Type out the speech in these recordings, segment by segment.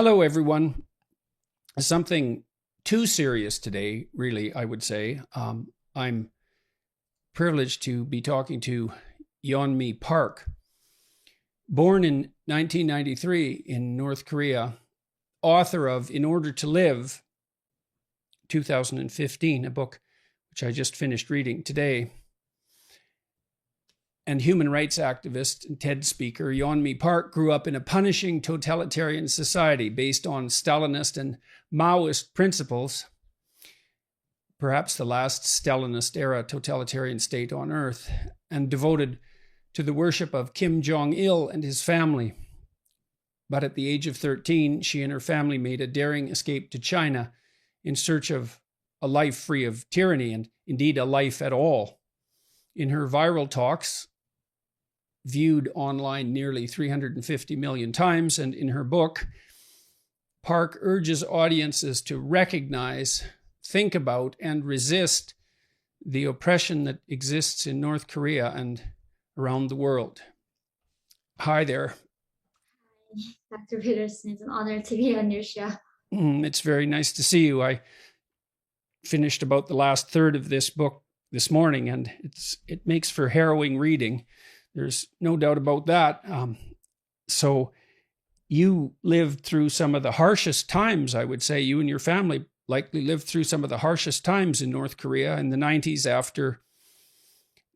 Hello, everyone. Something too serious today, really, I would say. I'm privileged to be talking to Yeonmi Park. Born in 1993 in North Korea, author of In Order to Live, 2015, a book which I just finished reading today, and human rights activist and TED speaker, Yeonmi Park grew up in a punishing totalitarian society based on Stalinist and Maoist principles, perhaps the last Stalinist-era totalitarian state on Earth, and devoted to the worship of Kim Jong-il and his family. But at the age of 13, she and her family made a daring escape to China in search of a life free of tyranny and indeed a life at all. In her viral talks, viewed online nearly 350 million times, and in her book, Park urges audiences to recognize, think about, and resist the oppression that exists in North Korea and around the world. Hi there. Dr. Peterson, it's an honor to be on your show. It's very nice to see you. I finished about the last third of this book this morning, and it makes for harrowing reading. There's no doubt about that. So you lived through some of the harshest times, I would say. You and your family likely lived through some of the harshest times in North Korea in the 90s after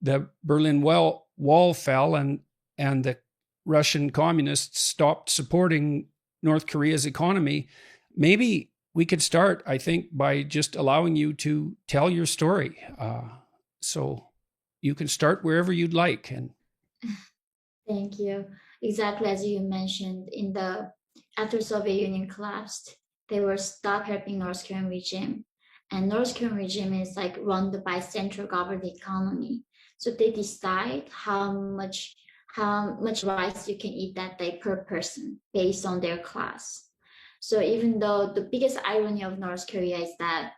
the Berlin Wall fell and the Russian communists stopped supporting North Korea's economy. Maybe we could start, I think, by just allowing you to tell your story. So you can start wherever you'd like. And Thank you. Exactly as you mentioned, after Soviet Union collapsed, they were stopped helping North Korean regime. And North Korean regime is like run by central government economy. So they decide how much rice you can eat that day per person based on their class. So even though the biggest irony of North Korea is that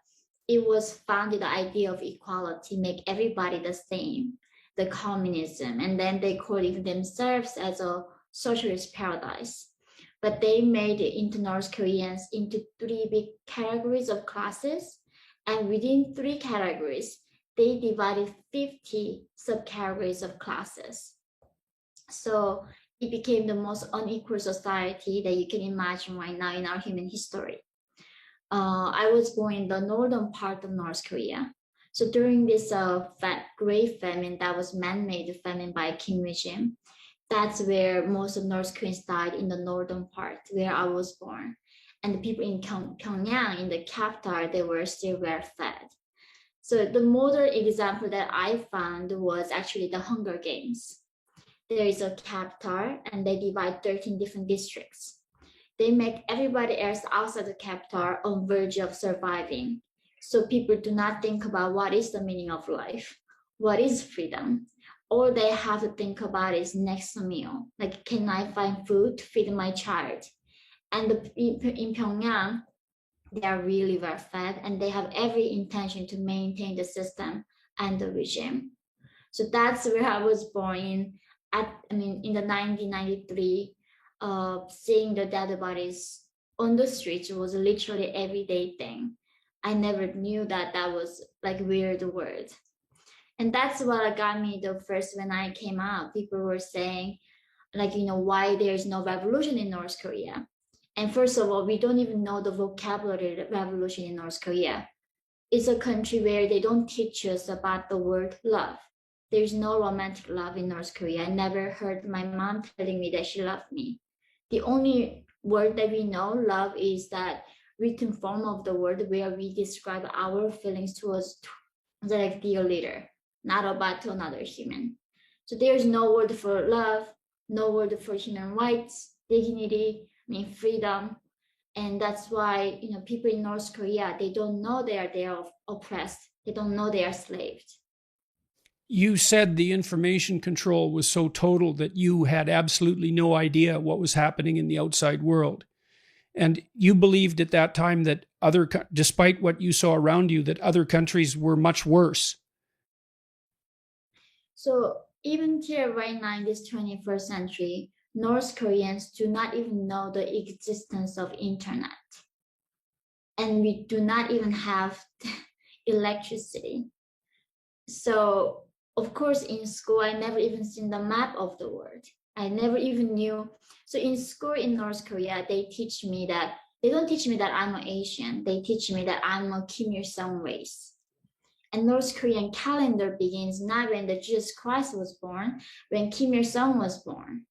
it was founded the idea of equality, make everybody the same, the communism, and then they called it themselves as a socialist paradise. But they made into North Koreans into three big categories of classes, and within three categories, they divided 50 subcategories of classes. So it became the most unequal society that you can imagine right now in our human history. I was born in the northern part of North Korea. So during this Great Famine, that was man-made famine by Kim regime, that's where most of North Koreans died, in the northern part where I was born. And the people in Pyongyang, in the capital, they were still well fed. So the modern example that I found was actually the Hunger Games. There is a capital and they divide 13 different districts. They make everybody else outside the capital on verge of surviving. So people do not think about what is the meaning of life, what is freedom. All they have to think about is next meal. Like, can I find food to feed my child? And in Pyongyang, they are really well fed and they have every intention to maintain the system and the regime. So that's where I was born in the 1993. Seeing the dead bodies on the streets was literally everyday thing. I never knew that was like weird word. And that's what got me the first when I came out. People were saying, like, why there's no revolution in North Korea. And first of all, we don't even know the vocabulary revolution in North Korea. It's a country where they don't teach us about the word love. There's no romantic love in North Korea. I never heard my mom telling me that she loved me. The only word that we know, love, is that written form of the word where we describe our feelings towards the dear leader, not about to another human. So there's no word for love, no word for human rights, dignity, freedom. And that's why, people in North Korea, they don't know they are oppressed. They don't know they are slaves. you said the information control was so total that you had absolutely no idea what was happening in the outside world. And you believed at that time that despite what you saw around you, that other countries were much worse. So even here right now in this 21st century, North Koreans do not even know the existence of internet. And we do not even have electricity. So, of course, in school, I never even seen the map of the world. I never even knew. So in school in North Korea, they don't teach me that I'm an Asian. They teach me that I'm a Kim Il-sung race. And North Korean calendar begins not when the Jesus Christ was born, when Kim Il-sung was born.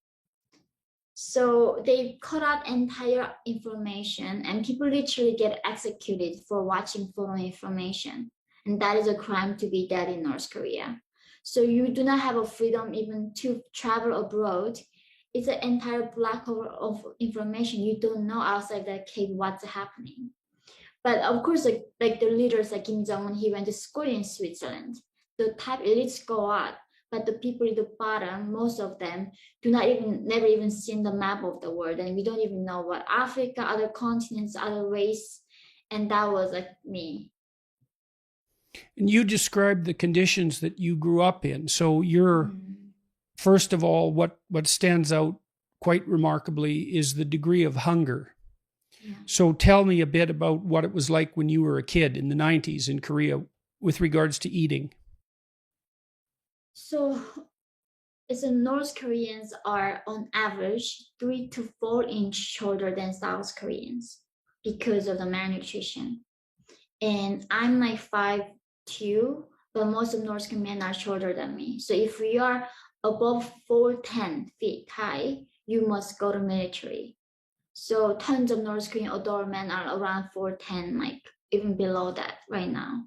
So they cut out entire information, and people literally get executed for watching photo information. And that is a crime to be dead in North Korea. So you do not have a freedom even to travel abroad. It's an entire black hole of information. You don't know outside that cave what's happening. But of course, like the leaders like Kim Jong-un, he went to school in Switzerland. The top elites go out, but the people at the bottom, most of them, never even seen the map of the world, and we don't even know what Africa, other continents, other race, and that was like me. And you described the conditions that you grew up in. So you're, first of all, what stands out quite remarkably is the degree of hunger. Yeah. So tell me a bit about what it was like when you were a kid in the 90s in Korea with regards to eating. So North Koreans are on average 3 to 4 inch shorter than South Koreans because of the malnutrition. And I'm like 5'2", but most of North Korean men are shorter than me. So if we are above 4'10" high, you must go to military. So tons of North Korean adult men are around 4'10", like even below that right now.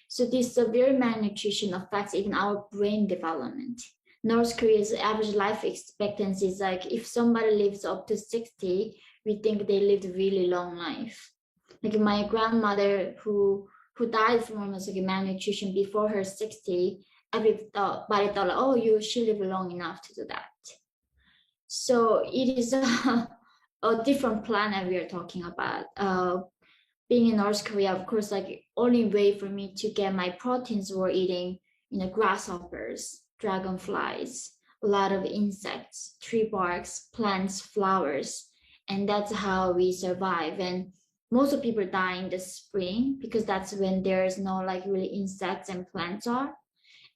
So this severe malnutrition affects even our brain development. North Korea's average life expectancy is like, if somebody lives up to 60, we think they lived a really long life. Like my grandmother who died from almost like malnutrition before her 60, everybody thought like, oh, she lived long enough to do that. So it is a different planet we are talking about. Being in North Korea, of course, like only way for me to get my proteins were eating, grasshoppers, dragonflies, a lot of insects, tree barks, plants, flowers, and that's how we survive. And most of people die in the spring because that's when there's no like really insects and plants are.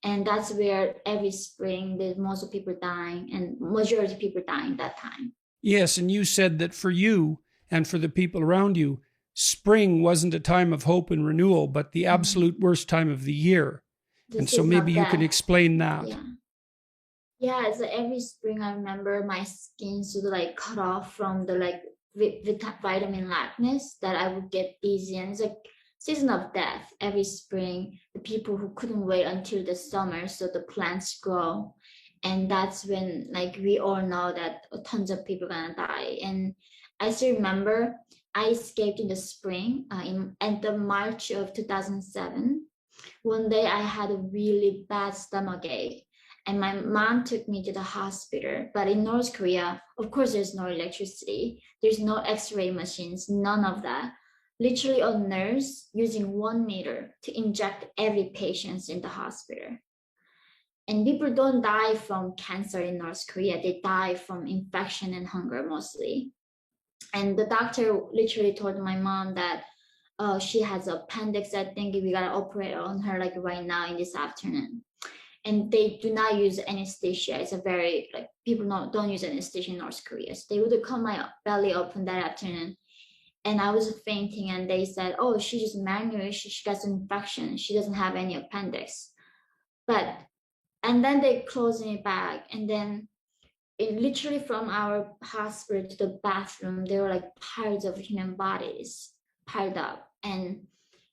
And that's where every spring there's most of people dying, and majority of people dying that time. Yes, and you said that for you and for the people around you, spring wasn't a time of hope and renewal, but the absolute worst time of the year. And so maybe you can explain that. Yeah, so every spring I remember my skin sort of like cut off from the like vitamin lackness that I would get dizzy, and it's like season of death every spring. The people who couldn't wait until the summer so the plants grow, and that's when like we all know that tons of people are gonna die. And I still remember I escaped in the spring at the March of 2007. One day I had a really bad stomach ache, and my mom took me to the hospital. But in North Korea, of course, there's no electricity. There's no x-ray machines, none of that. Literally a nurse using 1 meter to inject every patient in the hospital. And people don't die from cancer in North Korea. They die from infection and hunger mostly. And the doctor literally told my mom that she has appendix. I think we gotta operate on her like right now in this afternoon. And they do not use anesthesia. It's a very like people don't use anesthesia in North Korea. So they would cut my belly open that afternoon, and I was fainting. And they said, "Oh, she just malnourished. She got an infection. She doesn't have any appendix." And then they closed me back, and then it literally from our hospital to the bathroom, there were like piles of human bodies piled up, and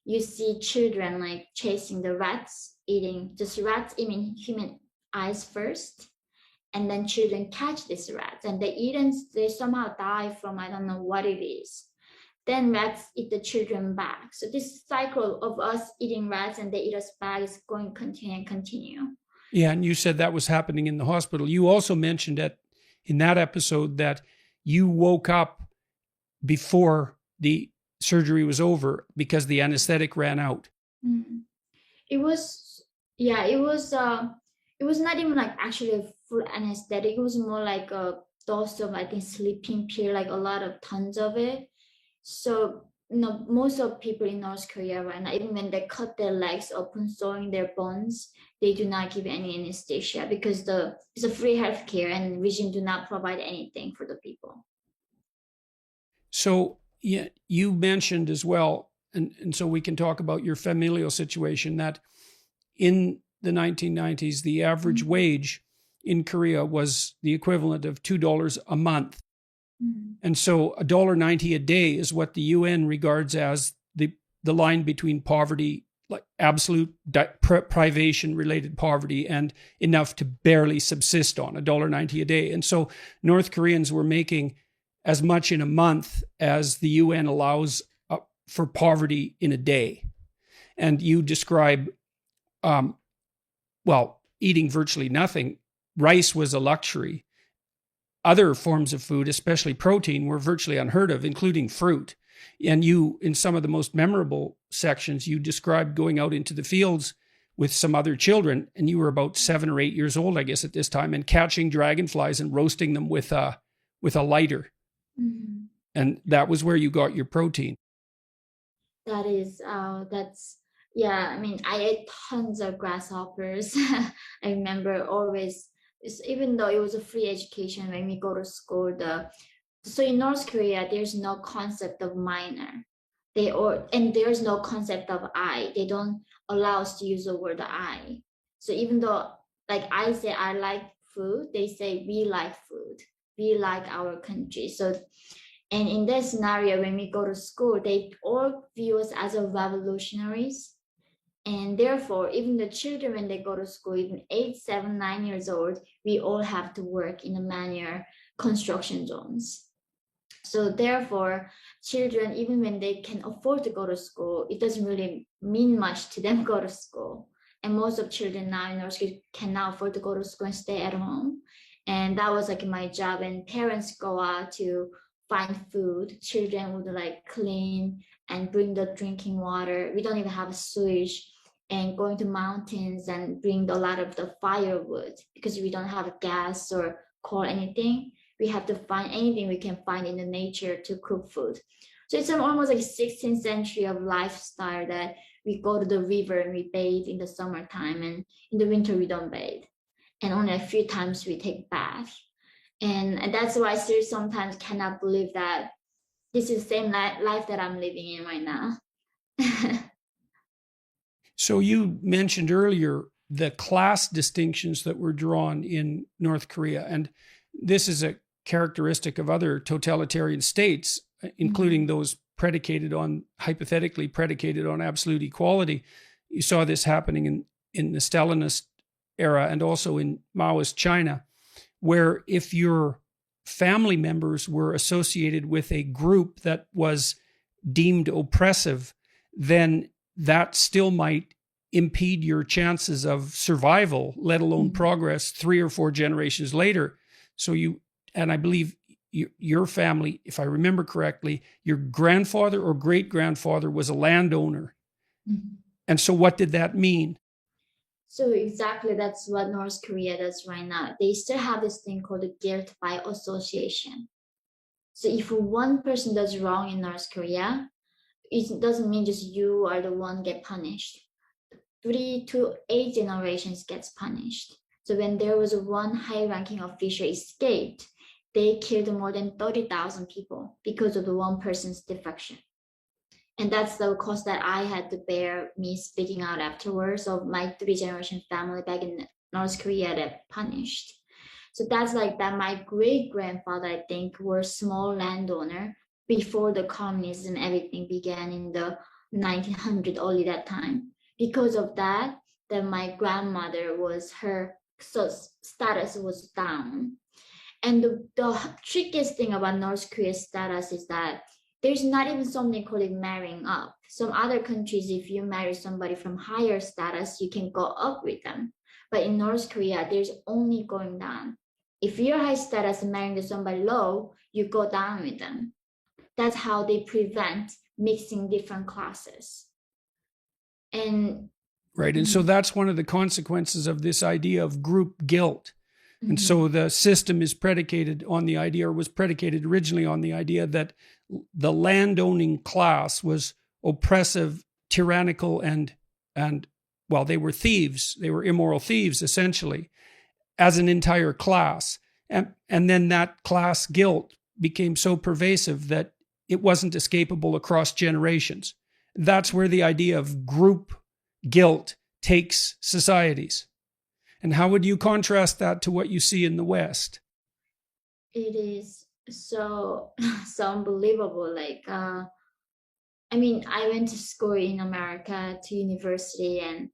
you see children like chasing the rats, eating human eyes first, and then children catch these rats and they eat and they somehow die from I don't know what it is. Then rats eat the children back. So this cycle of us eating rats and they eat us back is going to continue and continue. Yeah, and you said that was happening in the hospital. You also mentioned in that episode that you woke up before the surgery was over because the anesthetic ran out. It was not even like actually a full anesthetic. It was more like a dose of, I think, sleeping pill, like a lot of tons of it. So, most of people in North Korea right now, even when they cut their legs open, sewing their bones, they do not give any anesthesia because it's a free healthcare and regime do not provide anything for the people. So yeah, you mentioned as well, and so we can talk about your familial situation, that in the 1990s, the average wage in Korea was the equivalent of $2 a month. And so $1.90 a day is what the UN regards as the line between poverty, like absolute privation related poverty, and enough to barely subsist on, $1.90 a day. And so North Koreans were making as much in a month as the UN allows for poverty in a day. And you describe, eating virtually nothing. Rice was a luxury. Other forms of food, especially protein, were virtually unheard of, including fruit. And you, in some of the most memorable sections, you described going out into the fields with some other children, and you were about 7 or 8 years old, I guess, at this time, and catching dragonflies and roasting them with a lighter. Mm-hmm. And that was where you got your protein. Yeah, I mean, I ate tons of grasshoppers. I remember always, even though it was a free education when we go to school, so in North Korea, there's no concept of minor. And there's no concept of I. They don't allow us to use the word I. So even though, like I say, I like food, they say we like food. We like our country. And in that scenario, when we go to school, they all view us as a revolutionaries. And therefore, even the children, when they go to school, even 8, 7, 9 years old, we all have to work in a manual construction zones. So therefore, children, even when they can afford to go to school, it doesn't really mean much to them go to school. And most of children now in North Korea cannot afford to go to school and stay at home. And that was like my job. And parents go out to find food. Children would like clean and bring the drinking water. We don't even have a sewage. And going to mountains and bring a lot of the firewood because we don't have gas or coal or anything. We have to find anything we can find in the nature to cook food. So it's almost like 16th century of lifestyle that we go to the river and we bathe in the summertime, and in the winter we don't bathe. And only a few times we take bath. And that's why I still sometimes cannot believe that this is the same life that I'm living in right now. So you mentioned earlier the class distinctions that were drawn in North Korea, and this is a characteristic of other totalitarian states, including those hypothetically predicated on absolute equality. You saw this happening in the Stalinist era and also in Maoist China, where if your family members were associated with a group that was deemed oppressive, then that still might impede your chances of survival, let alone progress 3 or 4 generations later. So and I believe your family, if I remember correctly, your grandfather or great-grandfather was a landowner. Mm-hmm. And so what did that mean? So exactly, that's what North Korea does right now. They still have this thing called the guilt by association. So if one person does wrong in North Korea, it doesn't mean just you are the one get punished. 3 to 8 generations gets punished. So when there was one high-ranking official escaped, they killed more than 30,000 people because of the one person's defection. And that's the cost that I had to bear, me speaking out afterwards of my 3-generation family back in North Korea that punished. So that's like that. My great-grandfather, I think, was small landowner before the communism, everything began in the 1900s, early that time. Because of that, then my grandmother her status was down. And the trickiest thing about North Korea's status is that there's not even something called marrying up. Some other countries, if you marry somebody from higher status, you can go up with them. But in North Korea, there's only going down. If you're high status and marrying to somebody low, you go down with them. That's how they prevent mixing different classes. Right. And so that's one of the consequences of this idea of group guilt, And so the system is predicated on the idea, or was predicated originally on the idea, that the landowning class was oppressive, tyrannical, and well, they were thieves. They were immoral thieves, essentially, as an entire class. And then that class guilt became so pervasive that it wasn't escapable across generations. That's where the idea of group guilt takes societies. And how would you contrast that to what you see in the West? It is so so unbelievable. Like, I mean, I went to school in America, to university, and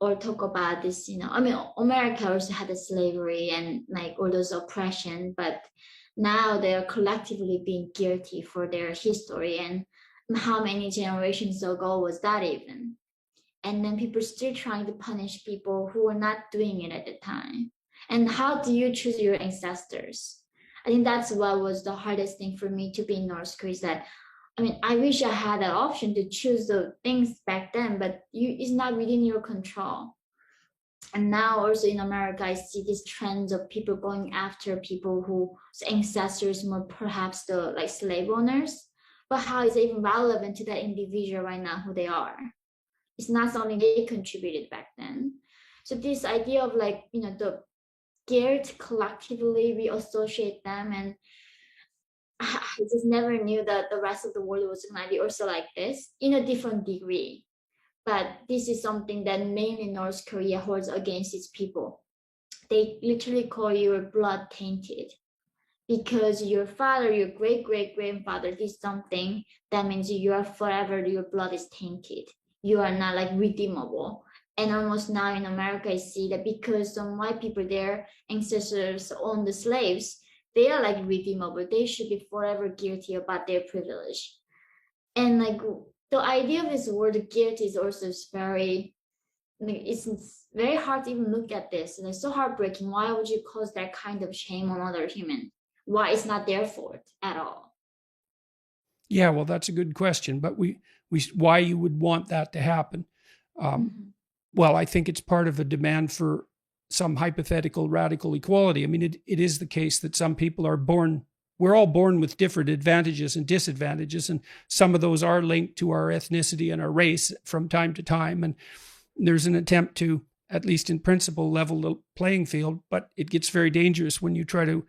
or talk about this. I mean, America also had a slavery and like all those oppression, but now they are collectively being guilty for their history. And how many generations ago was that even? And then people still trying to punish people who were not doing it at the time. And how do you choose your ancestors? I think that's what was the hardest thing for me to be in North Korea, is that, I mean, I wish I had that option to choose the things back then, but it's not within your control. And now also in America, I see these trends of people going after people whose ancestors were perhaps the like slave owners. But how is it even relevant to that individual right now, who they are? It's not something they contributed back then. So this idea of like, the guilt collectively, we associate them, and I just never knew that the rest of the world was going to be also like this in a different degree. But this is something that mainly North Korea holds against its people. They literally call your blood tainted. Because your father, your great-great-grandfather did something, that means you are forever, your blood is tainted. You are not like redeemable. And almost now in America, I see that because some white people, their ancestors owned the slaves, they are like redeemable. They should be forever guilty about their privilege. And like the idea of this word guilt is also very, it's very hard to even look at this. And it's so heartbreaking. Why would you cause that kind of shame on other human? Why it's not their fault at all? Yeah, well, that's a good question. But why you would want that to happen? Well, I think it's part of a demand for some hypothetical radical equality. I mean, it is the case that some people are born, we're all born with different advantages and disadvantages, and some of those are linked to our ethnicity and our race from time to time. And there's an attempt to, at least in principle, level the playing field, but it gets very dangerous when you try to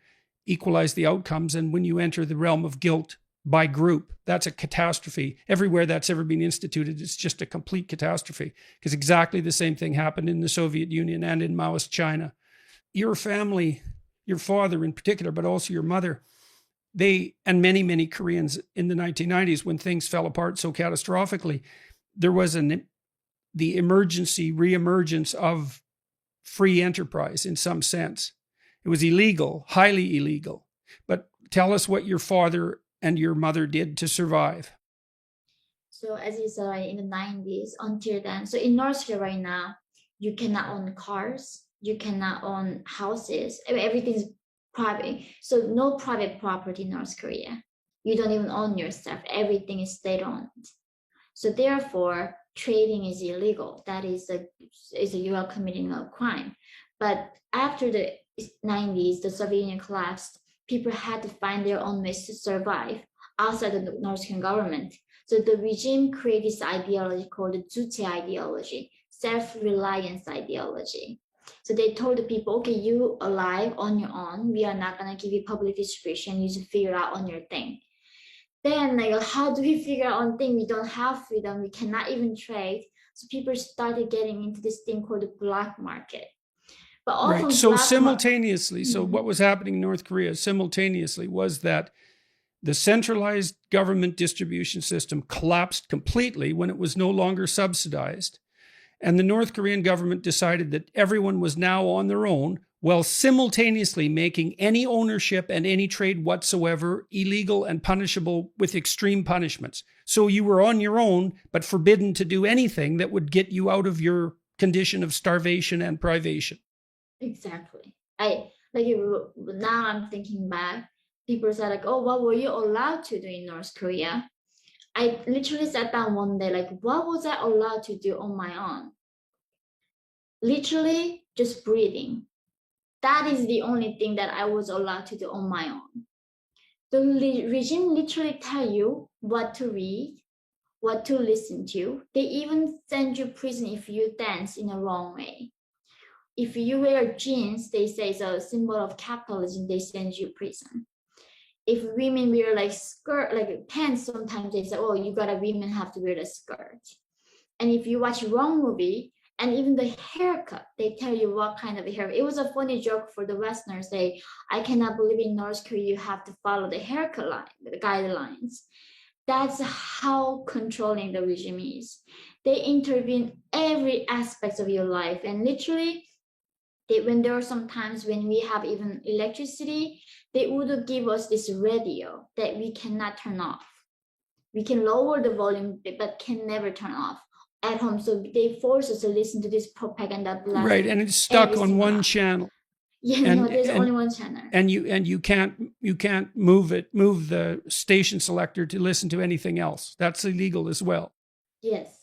equalize the outcomes, and when you enter the realm of guilt by group, that's a catastrophe. Everywhere that's ever been instituted, it's just a complete catastrophe, because exactly the same thing happened in the Soviet Union and in Maoist China. Your family, your father in particular, but also your mother, they, and many, many Koreans in the 1990s, when things fell apart so catastrophically, there was the reemergence of free enterprise in some sense. It was illegal, highly illegal. But tell us what your father and your mother did to survive. So as you said, in the 90s, until then, so in North Korea right now, you cannot own cars, you cannot own houses. I mean, everything's private. So no private property in North Korea. You don't even own your stuff. Everything is state-owned. So therefore, trading is illegal. That is you are committing a crime. But after the 90s, the Soviet Union collapsed, people had to find their own ways to survive outside the North Korean government. So the regime created this ideology called the Juche ideology, self-reliance ideology. So they told the people, okay, you alive on your own. We are not going to give you public distribution. You should figure out on your thing. Then like, how do we figure out on thing? We don't have freedom. We cannot even trade. So people started getting into this thing called the black market. But often right. So simultaneously, so what was happening in North Korea simultaneously was that the centralized government distribution system collapsed completely when it was no longer subsidized. And the North Korean government decided that everyone was now on their own, while simultaneously making any ownership and any trade whatsoever illegal and punishable with extreme punishments. So you were on your own, but forbidden to do anything that would get you out of your condition of starvation and privation. Exactly. Now I'm thinking back, people said like, oh, what were you allowed to do in North Korea? I literally sat down one day, like, what was I allowed to do on my own? Literally just breathing. that is the only thing that I was allowed to do on my own. The regime literally tell you what to read, what to listen to. They even send you prison if you dance in a wrong way. If you wear jeans, they say it's a symbol of capitalism, they send you prison. If women wear like skirt, like pants, sometimes they say, oh, women have to wear a skirt. And if you watch wrong movie, and even the haircut, they tell you what kind of hair. It was a funny joke for the Westerners. I cannot believe in North Korea you have to follow the haircut line, the guidelines. That's how controlling the regime is. They intervene every aspect of your life, and literally, when there are some times when we have even electricity, they would give us this radio that we cannot turn off. We can lower the volume, but can never turn off at home. So they force us to listen to this propaganda blast. Right, and it's stuck on one channel. Yeah, no, there's only one channel. And you can't move the station selector to listen to anything else. That's illegal as well. Yes.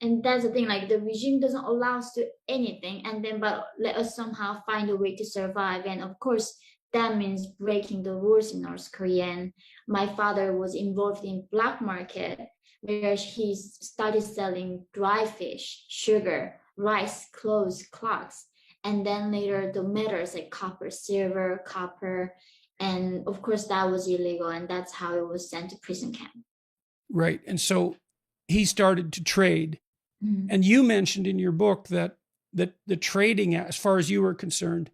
And that's the thing, like the regime doesn't allow us to do anything, but let us somehow find a way to survive. And of course, that means breaking the rules in North Korea. And my father was involved in black market, where he started selling dry fish, sugar, rice, clothes, clocks, and then later the metals like copper, silver, copper. And of course, that was illegal, and that's how it was sent to prison camp. Right. And so he started to trade. Mm-hmm. And you mentioned in your book that the trading, as far as you were concerned,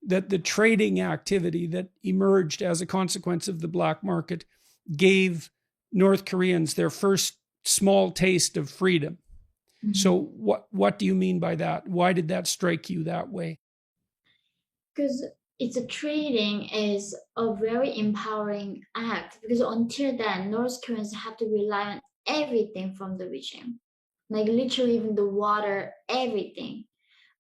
that the trading activity that emerged as a consequence of the black market gave North Koreans their first small taste of freedom. Mm-hmm. So what do you mean by that? Why did that strike you that way? Because trading is a very empowering act, because until then, North Koreans have to rely on everything from the regime. Like literally even the water, everything.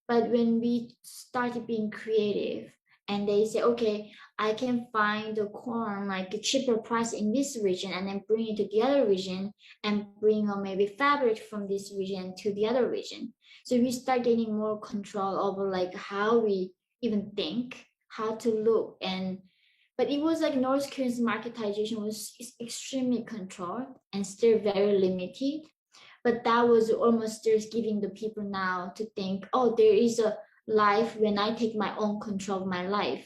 But when we started being creative and they say, okay, I can find the corn like a cheaper price in this region and then bring it to the other region and bring maybe fabric from this region to the other region. So we start getting more control over like how we even think, how to look. But it was like North Korea's marketization was extremely controlled and still very limited. But that was almost just giving the people now to think, oh, there is a life when I take my own control of my life.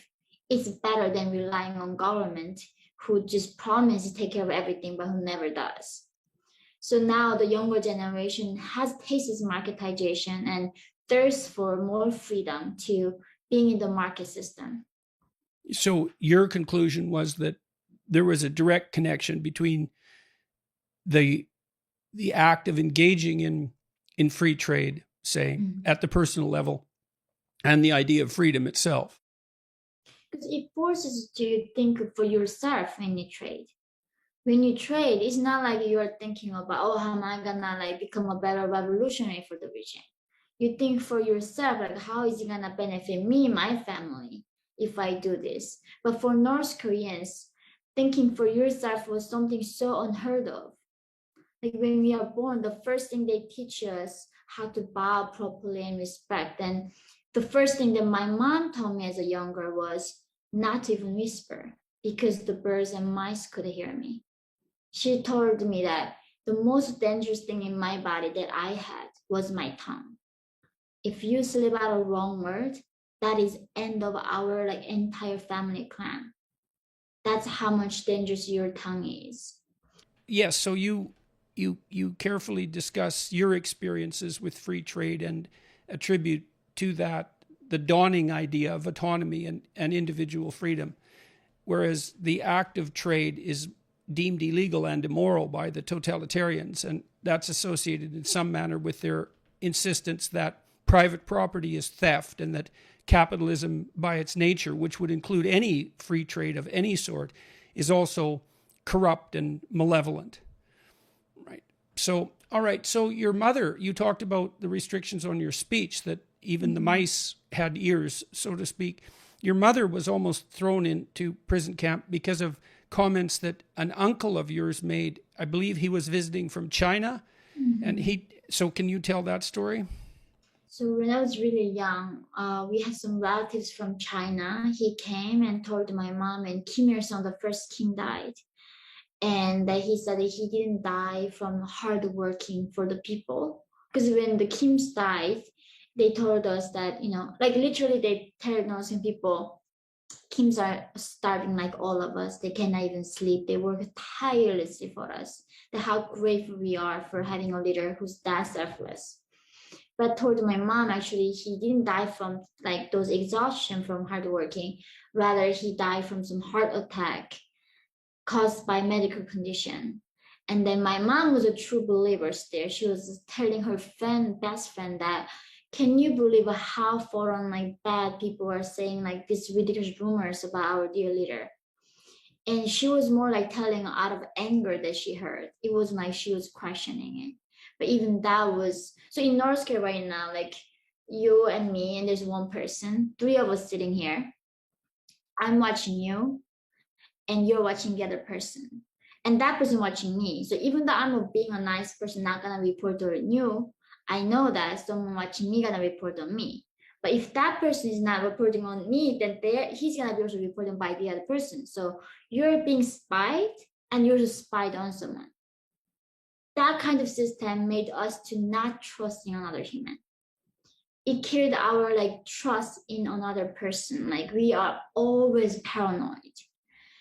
It's better than relying on government who just promise to take care of everything, but who never does. So now the younger generation has tasted marketization and thirsts for more freedom to being in the market system. So your conclusion was that there was a direct connection between the act of engaging in free trade, say, at the personal level, and the idea of freedom itself. Because it forces you to think for yourself when you trade. When you trade, it's not like you're thinking about, oh, how am I gonna like become a better revolutionary for the region? You think for yourself, like, how is it gonna benefit me, my family, if I do this? But for North Koreans, thinking for yourself was something so unheard of. Like when we are born, the first thing they teach us how to bow properly and respect. And the first thing that my mom told me as a younger was not to even whisper, because the birds and mice could hear me. She told me that the most dangerous thing in my body that I had was my tongue. If you slip out a wrong word, that is end of our like entire family clan. That's how much dangerous your tongue is. Yes, so you carefully discuss your experiences with free trade and attribute to that the dawning idea of autonomy and individual freedom, whereas the act of trade is deemed illegal and immoral by the totalitarians, and that's associated in some manner with their insistence that private property is theft and that capitalism by its nature, which would include any free trade of any sort, is also corrupt and malevolent. So, all right. So your mother, you talked about the restrictions on your speech, that even the mice had ears, so to speak. Your mother was almost thrown into prison camp because of comments that an uncle of yours made. I believe he was visiting from China. Mm-hmm. And so can you tell that story? So when I was really young, we had some relatives from China. He came and told my mom, and Kim Il Sung, the first king, died. And that he said that he didn't die from hard working for the people. Because when the Kims died, they told us that, like literally they tell Northern people, Kims are starving like all of us. They cannot even sleep. They work tirelessly for us. That how grateful we are for having a leader who's that selfless. But told my mom actually he didn't die from like those exhaustion from hard working. Rather, he died from some heart attack caused by medical condition. And then my mom was a true believer there. She was telling her best friend that, can you believe how foreign like bad people are saying like these ridiculous rumors about our dear leader? And she was more like telling out of anger that she heard. It wasn't like she was questioning it. But even that was so in North Korea right now, like you and me, and there's one person, three of us sitting here. I'm watching you, and you're watching the other person, and that person watching me. So even though I'm being a nice person, not gonna report on you, I know that someone watching me gonna report on me. But if that person is not reporting on me, then he's gonna be also reported by the other person. So you're being spied, and you're just spied on someone. That kind of system made us to not trust in another human. It killed our like trust in another person. Like we are always paranoid.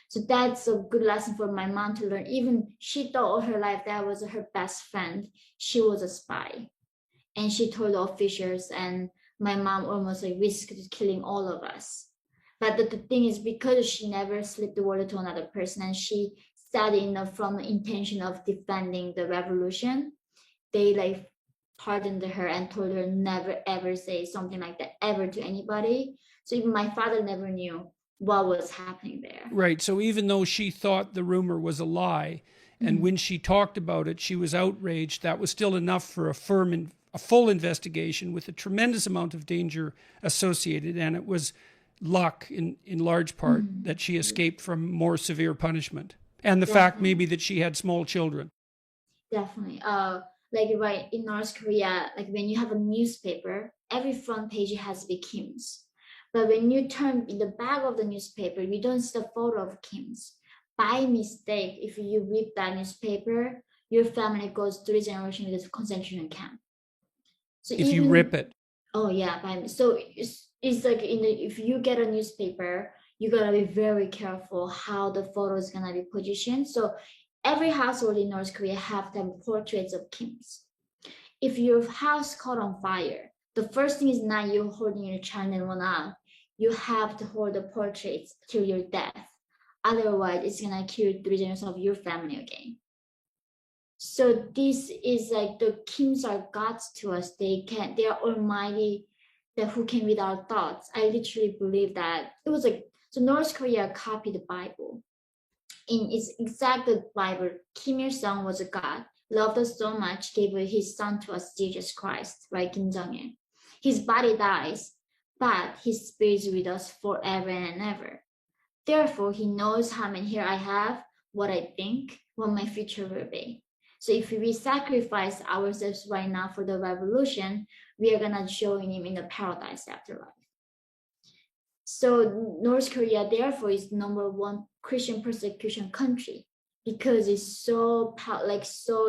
So that's a good lesson for my mom to learn. Even she thought all her life that was her best friend. She was a spy. And she told the officials, and my mom almost like risked killing all of us. But the thing is, because she never slipped the word to another person, and she said from the intention of defending the revolution, they like pardoned her and told her never ever say something like that ever to anybody. So even my father never knew what was happening there. Right. So even though she thought the rumor was a lie, and when she talked about it, she was outraged, that was still enough for a full investigation with a tremendous amount of danger associated. And it was luck in large part that she escaped from more severe punishment. And the fact maybe that she had small children. Definitely. Like right in North Korea, like when you have a newspaper, every front page has to be Kim's. But when you turn in the back of the newspaper, you don't see the photo of Kim's. By mistake, if you rip that newspaper, your family goes 3 generations to the concentration camp. So if you rip it. Oh yeah, so it's like if you get a newspaper, you gotta be very careful how the photo is gonna be positioned. So every household in North Korea have to have portraits of Kims. If your house caught on fire, the first thing is not you holding your child and one out. You have to hold the portraits till your death. Otherwise, it's gonna kill 3 generations of your family again. So this is like the Kims are gods to us. They are almighty, that who can read our thoughts. I literally believe that it was like so North Korea copied the Bible. In its exact Bible, Kim Il Sung was a god, loved us so much, gave his son to us, Jesus Christ, right? Kim Jong Il. His body dies, but his spirit is with us forever and ever. Therefore, he knows how many here I have, what I think, what my future will be. So if we sacrifice ourselves right now for the revolution, we are gonna join him in the paradise afterlife. So North Korea, therefore, is #1 Christian persecution country because it's so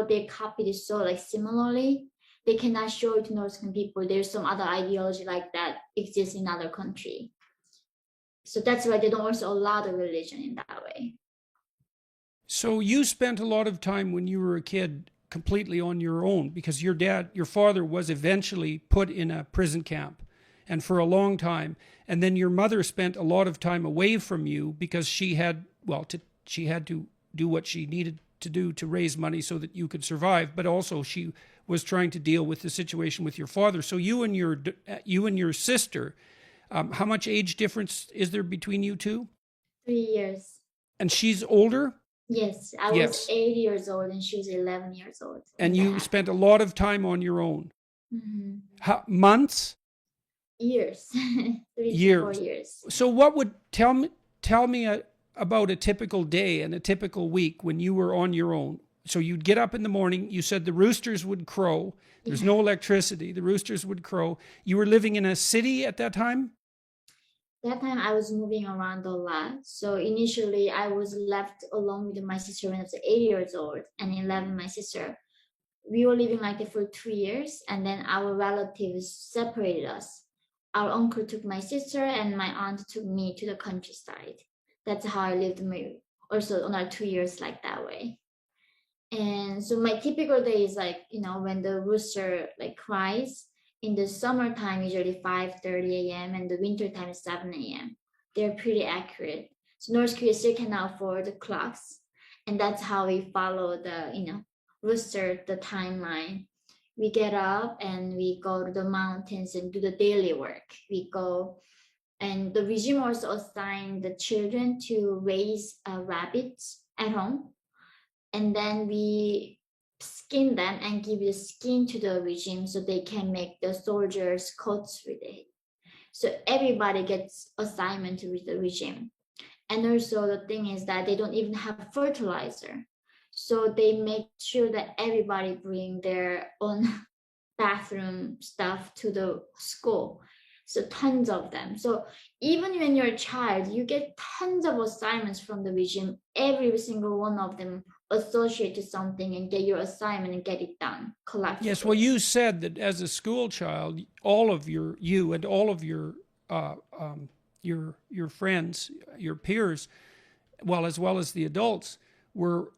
they copied it so like similarly. They cannot show it to North Korean people. There's some other ideology like that exists in other country. So that's why they don't also allow the religion in that way. So you spent a lot of time when you were a kid completely on your own because your father was eventually put in a prison camp and for a long time. And then your mother spent a lot of time away from you because she had to do what she needed to do to raise money so that you could survive. But also she was trying to deal with the situation with your father. So you and your sister, how much age difference is there between you two? 3 years. And she's older? Yes, I was 8 years old and she was 11 years old. And you spent a lot of time on your own. How, months? Years. 3 to 4 years. So what would tell me about a typical day and a typical week when you were on your own? So you'd get up in the morning. You said the roosters would crow. There's no electricity. The roosters would crow. You were living in a city at that time? That time I was moving around a lot. So initially I was left alone with my sister when I was 8 years old, and 11, my sister. We were living like that for 2 years, and then our relatives separated us. Our uncle took my sister, and my aunt took me to the countryside. That's how I lived my also another 2 years like that way. And so my typical day is like, when the rooster like cries in the summertime, usually 5:30 a.m. and the winter time is 7 a.m. They're pretty accurate. So North Korea still cannot afford the clocks. And that's how we follow the, rooster, the timeline. We get up and we go to the mountains and do the daily work. We go, and the regime also assigned the children to raise rabbits at home, and then we skin them and give the skin to the regime so they can make the soldiers coats with it. So everybody gets assignment with the regime. And also the thing is that they don't even have fertilizer. So they make sure that everybody bring their own bathroom stuff to the school. So tons of them. So even when you're a child, you get tons of assignments from the regime. Every single one of them associate to something and get your assignment and get it done collectively. Yes, well, you said that as a school child, all of you and all of your friends, your peers, as well as the adults, were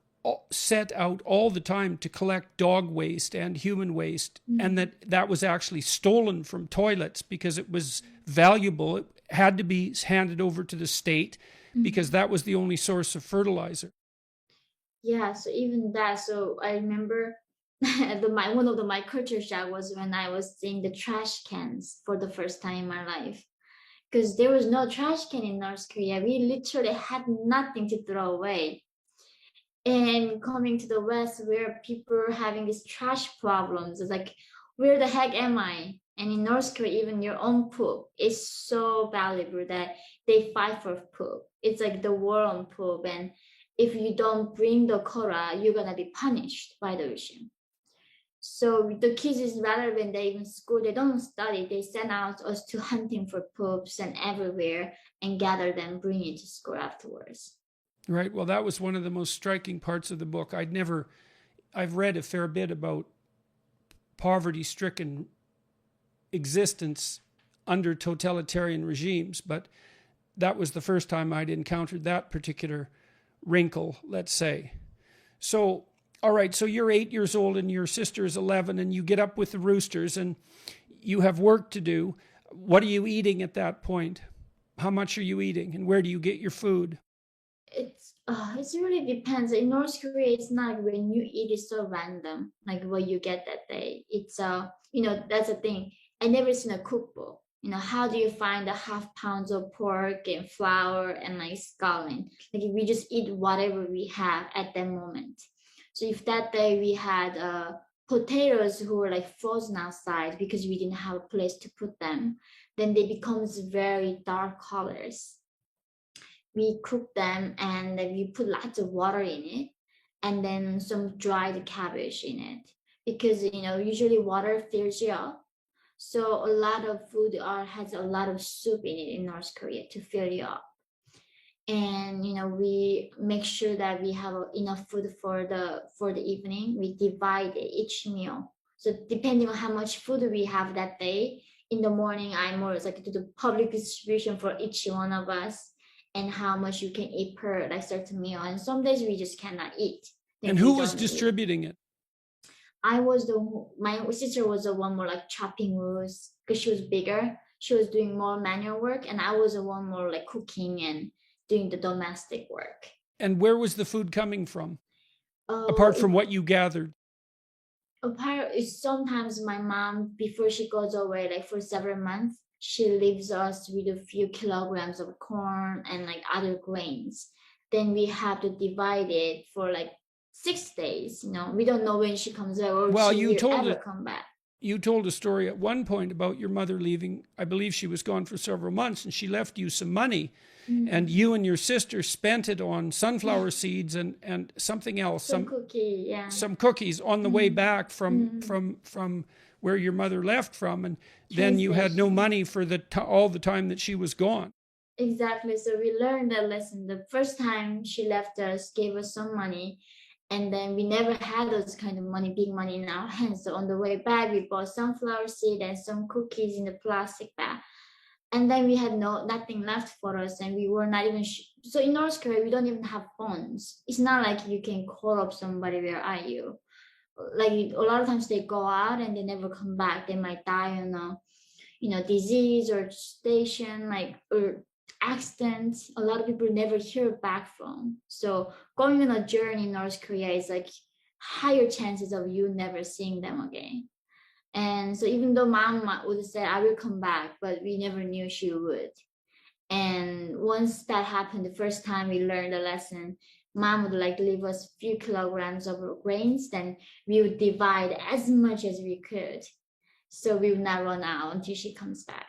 set out all the time to collect dog waste and human waste, and that was actually stolen from toilets because it was valuable. It had to be handed over to the state because that was the only source of fertilizer. Yeah, so even that. So I remember one of my culture shock was when I was seeing the trash cans for the first time in my life, because there was no trash can in North Korea. We literally had nothing to throw away. And coming to the West, where people are having these trash problems, it's like, where the heck am I? And in North Korea, even your own poop is so valuable that they fight for poop. It's like the war on poop. And if you don't bring the quota, you're going to be punished by the regime. So the kids is rather when they in school, they don't study. They send out us to hunting for poops and everywhere and gather them, bring it to school afterwards. Right. Well, that was one of the most striking parts of the book. I've read a fair bit about poverty-stricken existence under totalitarian regimes, but that was the first time I'd encountered that particular wrinkle, let's say. So, all right, so you're 8 years old and your sister is 11, and you get up with the roosters and you have work to do. What are you eating at that point? How much are you eating, and where do you get your food? It really depends. In North Korea, it's not like when you eat, it's so random, like what you get that day. It's that's the thing. I never seen a cookbook. How do you find the half pounds of pork and flour and like scallion? Like we just eat whatever we have at that moment. So if that day we had potatoes who were like frozen outside because we didn't have a place to put them, then they becomes very dark colors. We cook them and then we put lots of water in it, and then some dried cabbage in it, because usually water fills you up. So a lot of food has a lot of soup in it in North Korea to fill you up. And we make sure that we have enough food for the evening. We divide each meal. So depending on how much food we have that day, in the morning I more like to do public distribution for each one of us, and how much you can eat per like certain meal. And some days we just cannot eat. And who was distributing it? My sister was the one more like chopping woods because she was bigger. She was doing more manual work, and I was the one more like cooking and doing the domestic work. And where was the food coming from? Apart from what you gathered? Sometimes my mom, before she goes away, like for several months, she leaves us with a few kilograms of corn and like other grains. Then we have to divide it for like 6 days. We don't know when she comes back or well, she will ever come back. you told a story at one point about your mother leaving. I believe she was gone for several months, and she left you some money, and you and your sister spent it on sunflower seeds and something else, some cookies on the way back from where your mother left from, and then you had no money for all the time that she was gone. Exactly. So we learned that lesson. The first time she left us, gave us some money, and then we never had those kind of money, big money in our hands. So on the way back, we bought sunflower seed and some cookies in the plastic bag. And then we had nothing left for us, and we were not even so in North Korea we don't even have phones. It's not like you can call up somebody, where are you? Like a lot of times they go out and they never come back. They might die on a disease or station, or accident. A lot of people never hear back from. So going on a journey in North Korea is like higher chances of you never seeing them again. And so even though mom would say, I will come back, but we never knew she would. And once that happened, the first time we learned the lesson, mom would leave us a few kilograms of grains, then we would divide as much as we could. So we would not run out until she comes back.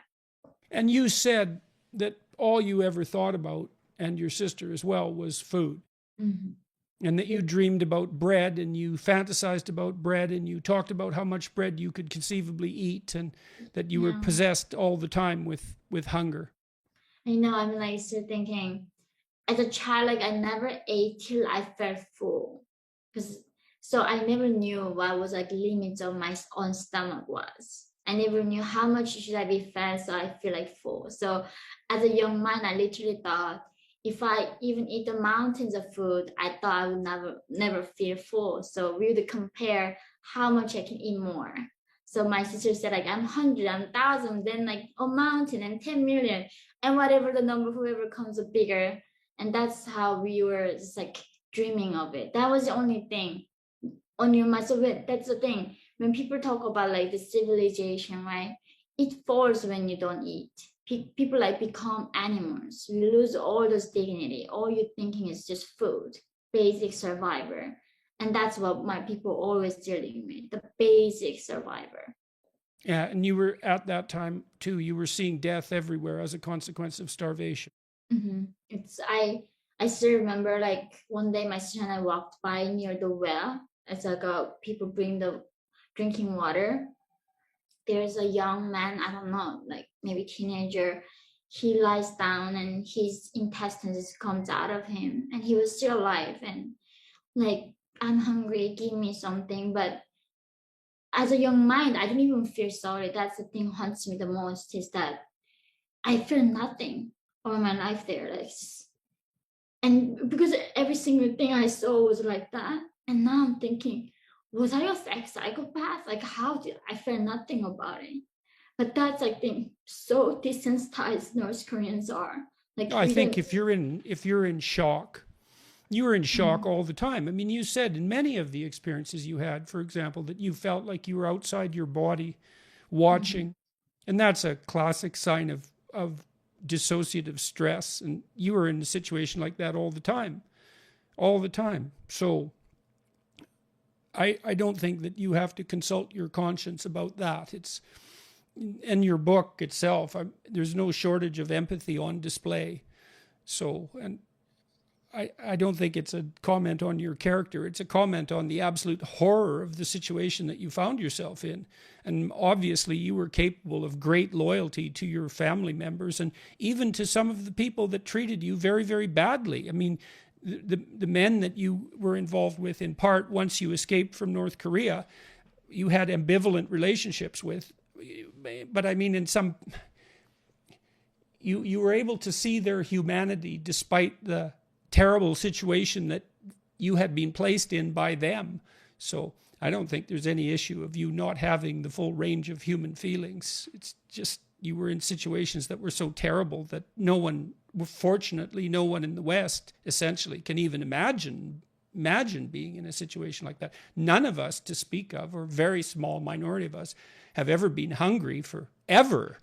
And you said that all you ever thought about, and your sister as well, was food. Mm-hmm. And that you dreamed about bread, and you fantasized about bread, and you talked about how much bread you could conceivably eat, and that you were possessed all the time with hunger. I know. I'm still thinking, as a child, I never ate till I felt full, so I never knew what was limits of my own stomach was. I never knew how much should I be fed so I feel full. So as a young man, I literally thought, if I even eat the mountains of food, I thought I would never feel full. So we would compare how much I can eat more. So my sister said, I'm 100, I'm 1,000, then a mountain and 10 million, and whatever the number, whoever comes up bigger. And that's how we were just dreaming of it. That was the only thing on your mind. So that's the thing. When people talk about the civilization, right? It falls when you don't eat. People become animals. You lose all this dignity. All you're thinking is just food, basic survivor. And that's what my people always dealing with, the basic survivor. Yeah, and you were at that time too, you were seeing death everywhere as a consequence of starvation. Mm-hmm. I still remember one day my sister and I walked by near the well. It's people bring the drinking water. There's a young man, I don't know, maybe teenager. He lies down and his intestines comes out of him, and he was still alive. And I'm hungry, give me something. But as a young mind, I don't even feel sorry. That's the thing haunts me the most, is that I feel nothing all my life there. And because every single thing I saw was like that, and now I'm thinking, was I a psychopath? How did I feel nothing about it? But that's so desensitized North Koreans are. I think if you're in shock, you were in shock all the time. I mean, you said in many of the experiences you had, for example, that you felt like you were outside your body, watching, and that's a classic sign of dissociative stress. And you were in a situation like that all the time. So I don't think that you have to consult your conscience about that. It's in your book itself. There's no shortage of empathy on display. So, and I don't think it's a comment on your character. It's a comment on the absolute horror of the situation that you found yourself in. And obviously you were capable of great loyalty to your family members, and even to some of the people that treated you very, very badly. I mean, the men that you were involved with, in part, once you escaped from North Korea, you had ambivalent relationships with. But I mean, in some, you were able to see their humanity despite the terrible situation that you had been placed in by them. So I don't think there's any issue of you not having the full range of human feelings. It's just you were in situations that were so terrible that fortunately no one in the West essentially can even imagine being in a situation like that. None of us, to speak of, or a very small minority of us, have ever been hungry forever,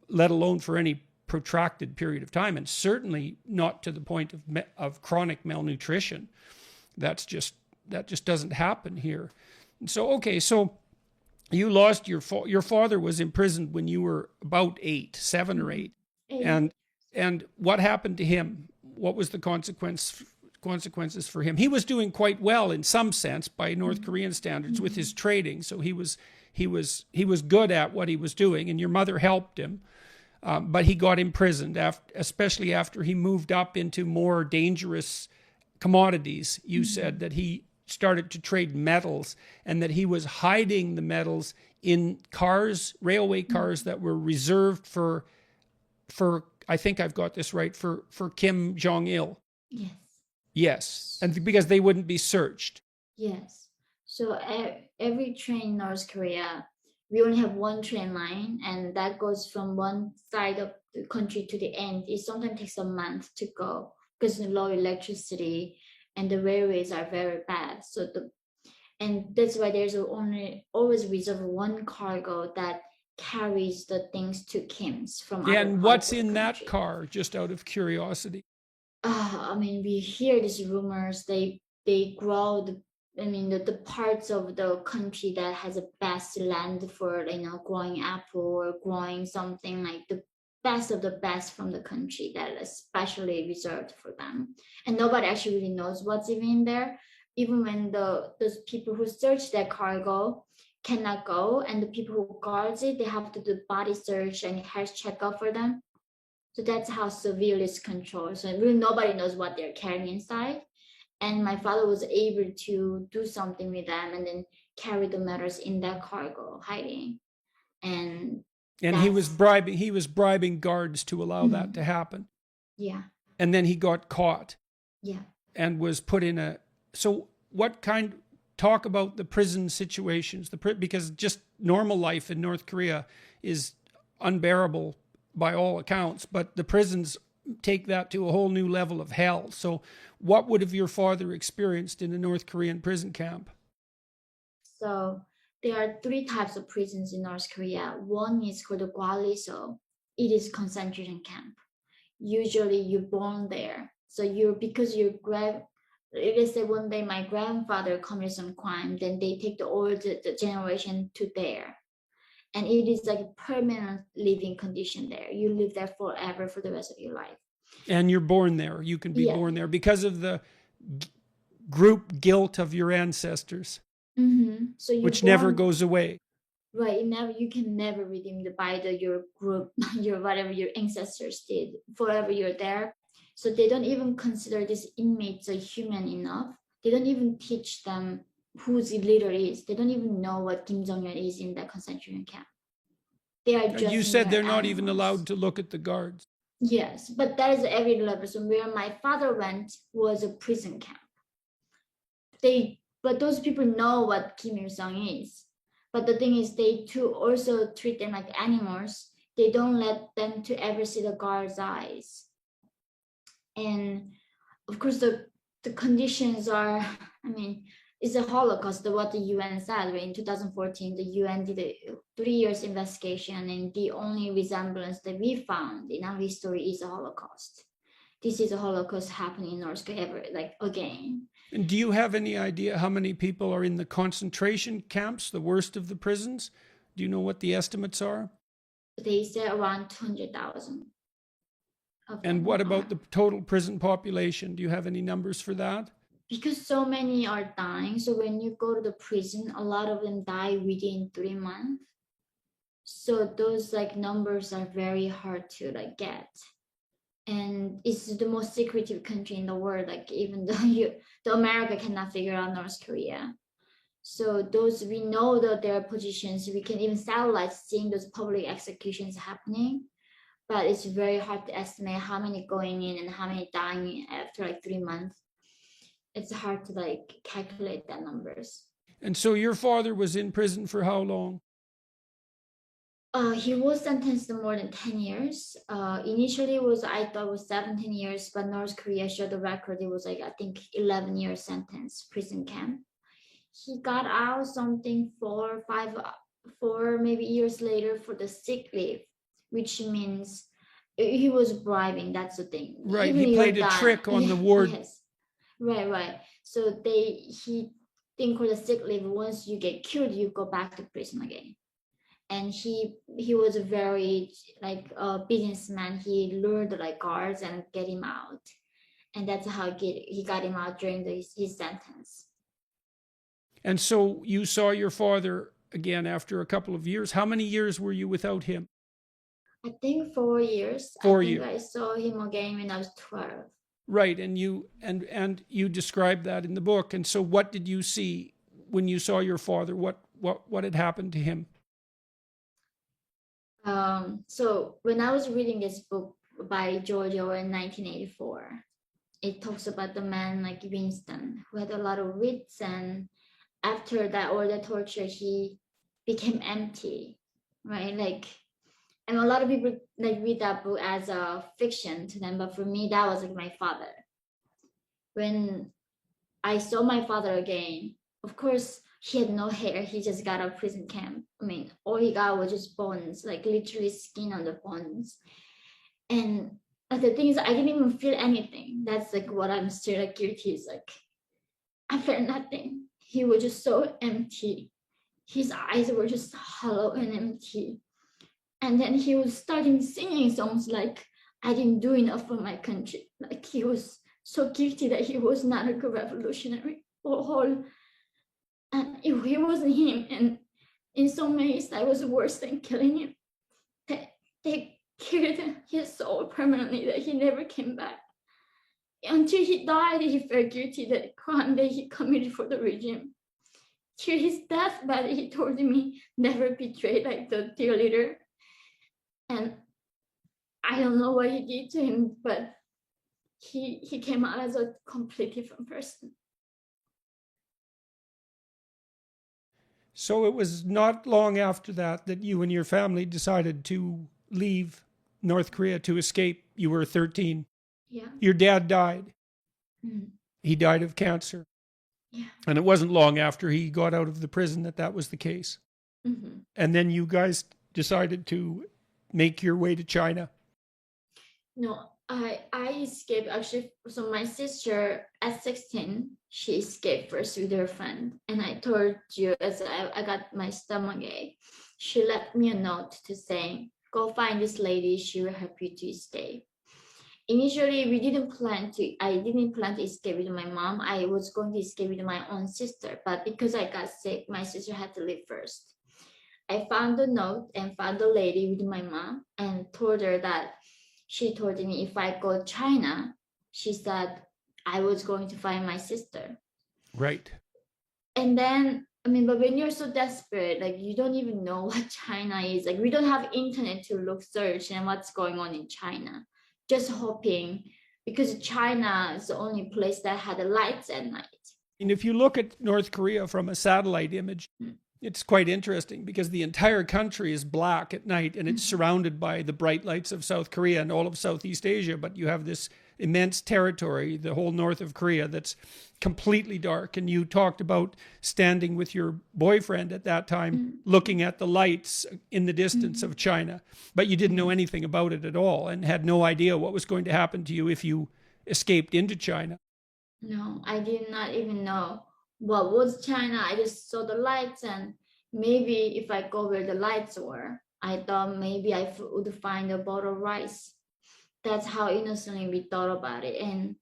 let alone for any protracted period of time, and certainly not to the point of chronic malnutrition. That just doesn't happen here. And so, okay, so you lost your father was imprisoned when you were about 7 or 8. And And what happened to him? What was the consequences for him? He was doing quite well in some sense by North Korean standards with his trading, so he was good at what he was doing, and your mother helped him. But he got imprisoned, especially after he moved up into more dangerous commodities. You said that he started to trade metals, and that he was hiding the metals in cars, railway cars that were reserved for I think I've got this right, for Kim Jong-il. yes. Yes, and because they wouldn't be searched. Yes. So every train in North Korea, we only have one train line, and that goes from one side of the country to the end. It sometimes takes a month to go because of low electricity and the railways are very bad. And that's why there's only always reserved one cargo that carries the things to Kim's from Yeah, other and parts what's of the in that country. car, just out of curiosity? I mean, we hear these rumors. They grow the parts of the country that has the best land for growing apple or growing something like the best of the best from the country that is especially reserved for them, and nobody actually really knows what's even in there. Even when those people who search that cargo cannot go, and the people who guards it, they have to do body search and health checkup for them. So that's how severely it's controlled. So really nobody knows what they're carrying inside. And my father was able to do something with them and then carry the matters in that cargo, hiding. And And he was bribing guards to allow that to happen. Yeah. And then he got caught. Yeah. And was put in a. So what kind? Talk about the prison situations. Because just normal life in North Korea is unbearable by all accounts, but the prisons take that to a whole new level of hell. So what would have your father experienced in a North Korean prison camp? So there are 3 types of prisons in North Korea. One is called the Gwaliso. It is concentration camp. Usually you're born there. So because let's say one day my grandfather committed some crime, then they take the generation to there. And it is like a permanent living condition there. You live there forever for the rest of your life. And you're born there. You can be born there because of the group guilt of your ancestors, So which never goes away. Right, you can never redeem your group, whatever your ancestors did. Forever you're there. So they don't even consider these inmates are human enough. They don't even teach them who the leader is. They don't even know what Kim Jong-un is in that concentration camp. They are just. You said they're not even allowed to look at the guards. Yes, but that is every level. So where my father went was a prison camp. But those people know what Kim Il-sung is. But the thing is, they too also treat them like animals. They don't let them to ever see the guard's eyes. And of course, the conditions are, it's a Holocaust, what the UN said. In 2014, the UN did a 3 years investigation, and the only resemblance that we found in our history is a Holocaust. This is a Holocaust happening in North Korea ever, again. And do you have any idea how many people are in the concentration camps, the worst of the prisons? Do you know what the estimates are? They say around 200,000. And what about the total prison population? Do you have any numbers for that? Because so many are dying, so when you go to the prison, a lot of them die within 3 months. So those numbers are very hard to get. And it's the most secretive country in the world. Even though the America cannot figure out North Korea. So we know that their positions. We can even satellite seeing those public executions happening, but it's very hard to estimate how many going in and how many dying after 3 months. It's hard to calculate that numbers. And so your father was in prison for how long? He was sentenced to more than 10 years. Initially, I thought it was 17 years, but North Korea showed the record. It was I think 11 year sentence, prison camp. He got out something 4 maybe years later for the sick leave, which means he was bribing. That's the thing. Right, he played a trick on the ward. Yes, right. So they thing called a sick leave. Once you get killed, you go back to prison again. And he was a very like a businessman. He lured like guards and get him out, and that's how he got him out during his sentence. And so you saw your father again after a couple of years. How many years were you without him? I think 4 years. 4 I think years. I saw him again when I was 12. Right, and you described that in the book. And so, what did you see when you saw your father? What had happened to him? So when I was reading this book by George Orwell in 1984, it talks about the man like Winston who had a lot of wits, and after that all the torture, he became empty, right? Like, and a lot of people like read that book as a fiction to them, but for me, that was like my father. When I saw my father again, of course, he had no hair. He just got out of prison camp. I mean, all he got was just bones, like literally skin on the bones. And the thing is, I didn't even feel anything. That's like what I'm still like guilty is like, I felt nothing. He was just so empty. His eyes were just hollow and empty. And then he was starting singing songs like, I didn't do enough for my country. Like he was so guilty that he was not a good revolutionary or whole. And it wasn't him. And in so many ways, that was worse than killing him. They killed his soul permanently, that he never came back. Until he died, he felt guilty that the crime that he committed for the regime. Till his deathbed, he told me never betray like the dear leader. And I don't know what he did to him, but he came out as a completely different person. So it was not long after that that you and your family decided to leave North Korea to escape. You were 13. Yeah. Your dad died. Mm. He died of cancer. Yeah. And it wasn't long after he got out of the prison that was the case. Mm-hmm. And then you guys decided to make your way to China. No, I escaped actually. So my sister at 16, she escaped first with her friend. And I told you, as I got my stomach ache, she left me a note to say, go find this lady, she will help you to escape. Initially, I didn't plan to escape with my mom. I was going to escape with my own sister, but because I got sick, my sister had to leave first. I found the note and found the lady with my mom and told her that she told me if I go to China, she said I was going to find my sister. Right. And then, I mean, but when you're so desperate, like you don't even know what China is. Like we don't have internet to search and what's going on in China. Just hoping, because China is the only place that had the lights at night. And if you look at North Korea from a satellite image, it's quite interesting because the entire country is black at night and it's surrounded by the bright lights of South Korea and all of Southeast Asia. But you have this immense territory, the whole north of Korea, that's completely dark. And you talked about standing with your boyfriend at that time, looking at the lights in the distance of China, but you didn't know anything about it at all and had no idea what was going to happen to you if you escaped into China. No, I did not even know what was China. I just saw the lights, and maybe if I go where the lights were, I thought maybe I would find a bottle of rice. That's how innocently we thought about it. And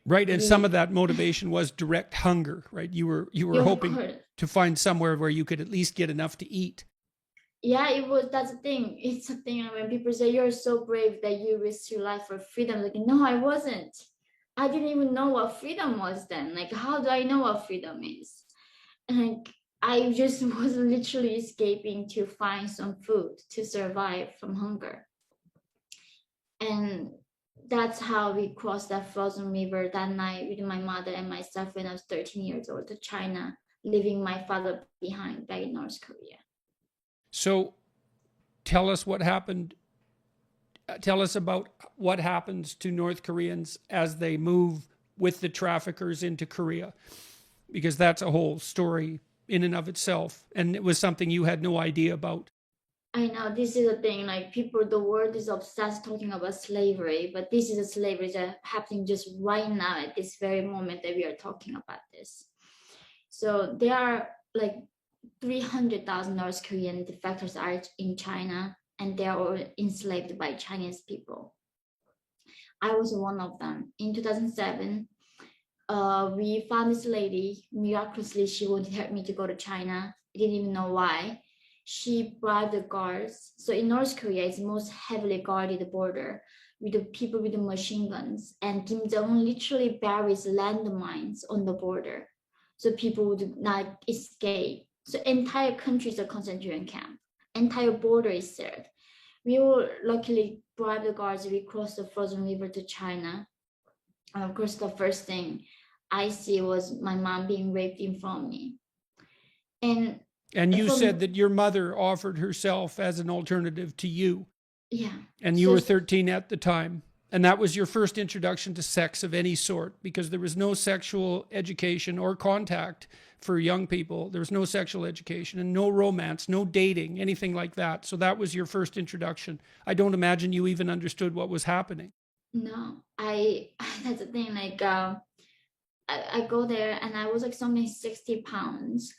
right, and some of that motivation was direct hunger, right? You were hoping to find somewhere where you could at least get enough to eat. Yeah, it was. That's the thing. It's a thing when people say you're so brave that you risked your life for freedom. Like, no, I wasn't. I didn't even know what freedom was then. Like, how do I know what freedom is? And like, I just was literally escaping to find some food to survive from hunger. And that's how we crossed that frozen river that night with my mother and myself when I was 13 years old to China, leaving my father behind back in North Korea. So tell us what happened. Tell us about what happens to North Koreans as they move with the traffickers into Korea, because that's a whole story in and of itself. And it was something you had no idea about. I know this is a thing, like people, the world is obsessed talking about slavery, but this is a slavery that's happening just right now at this very moment that we are talking about this. So there are like 300,000 North Korean defectors are in China, and they are all enslaved by Chinese people. I was one of them. In 2007, we found this lady. Miraculously, she wanted to help me to go to China. I didn't even know why. She bribed the guards. So in North Korea, it's the most heavily guarded border with the people with the machine guns. And Kim Jong-un literally buries landmines on the border, so people would not escape. So entire country is a concentration camp. Entire border is sealed. We were luckily bribed the guards. We crossed the frozen river to China. And of course, the first thing I see was my mom being raped in front of me. And you said that your mother offered herself as an alternative to you. Yeah. And you were 13 at the time. And that was your first introduction to sex of any sort, because there was no sexual education or contact for young people. There was no sexual education and no romance, no dating, anything like that. So that was your first introduction. I don't imagine you even understood what was happening. No, that's the thing. Like, I go there and I was like something 60 pounds.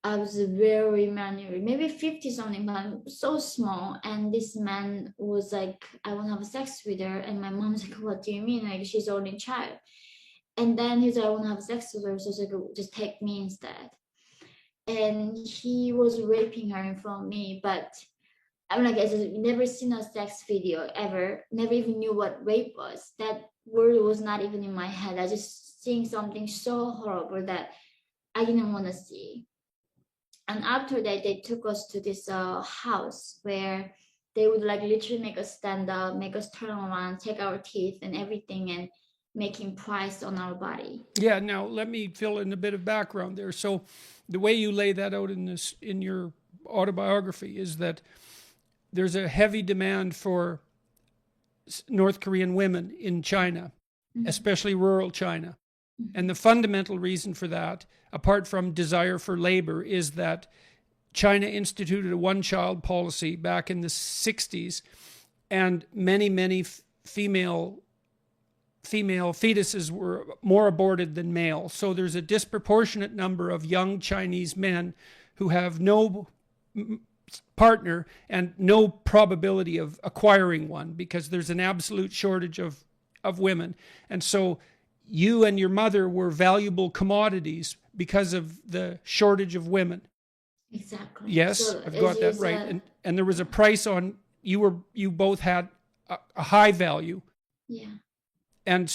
I was very malnourished, maybe 50 something, but so small. And this man was like, I want to have sex with her. And my mom's like, what do you mean? Like, she's only a child. And then he's like, I want to have sex with her. So she's like, just take me instead. And he was raping her in front of me. But I'm like, I just never seen a sex video ever. Never even knew what rape was. That word was not even in my head. I just seeing something so horrible that I didn't want to see. And after that, they took us to this house where they would like literally make us stand up, make us turn around, take our teeth and everything, and making price on our body. Yeah. Now let me fill in a bit of background there. So the way you lay that out in your autobiography is that there's a heavy demand for North Korean women in China, especially rural China. And the fundamental reason for that, apart from desire for labor, is that China instituted a one-child policy back in the 60s, and many female fetuses were more aborted than male. So there's a disproportionate number of young Chinese men who have no partner and no probability of acquiring one, because there's an absolute shortage of women. And so you and your mother were valuable commodities because of the shortage of women. Exactly. Yes, so I've got that right. And there was a price on, you both had a high value. Yeah. And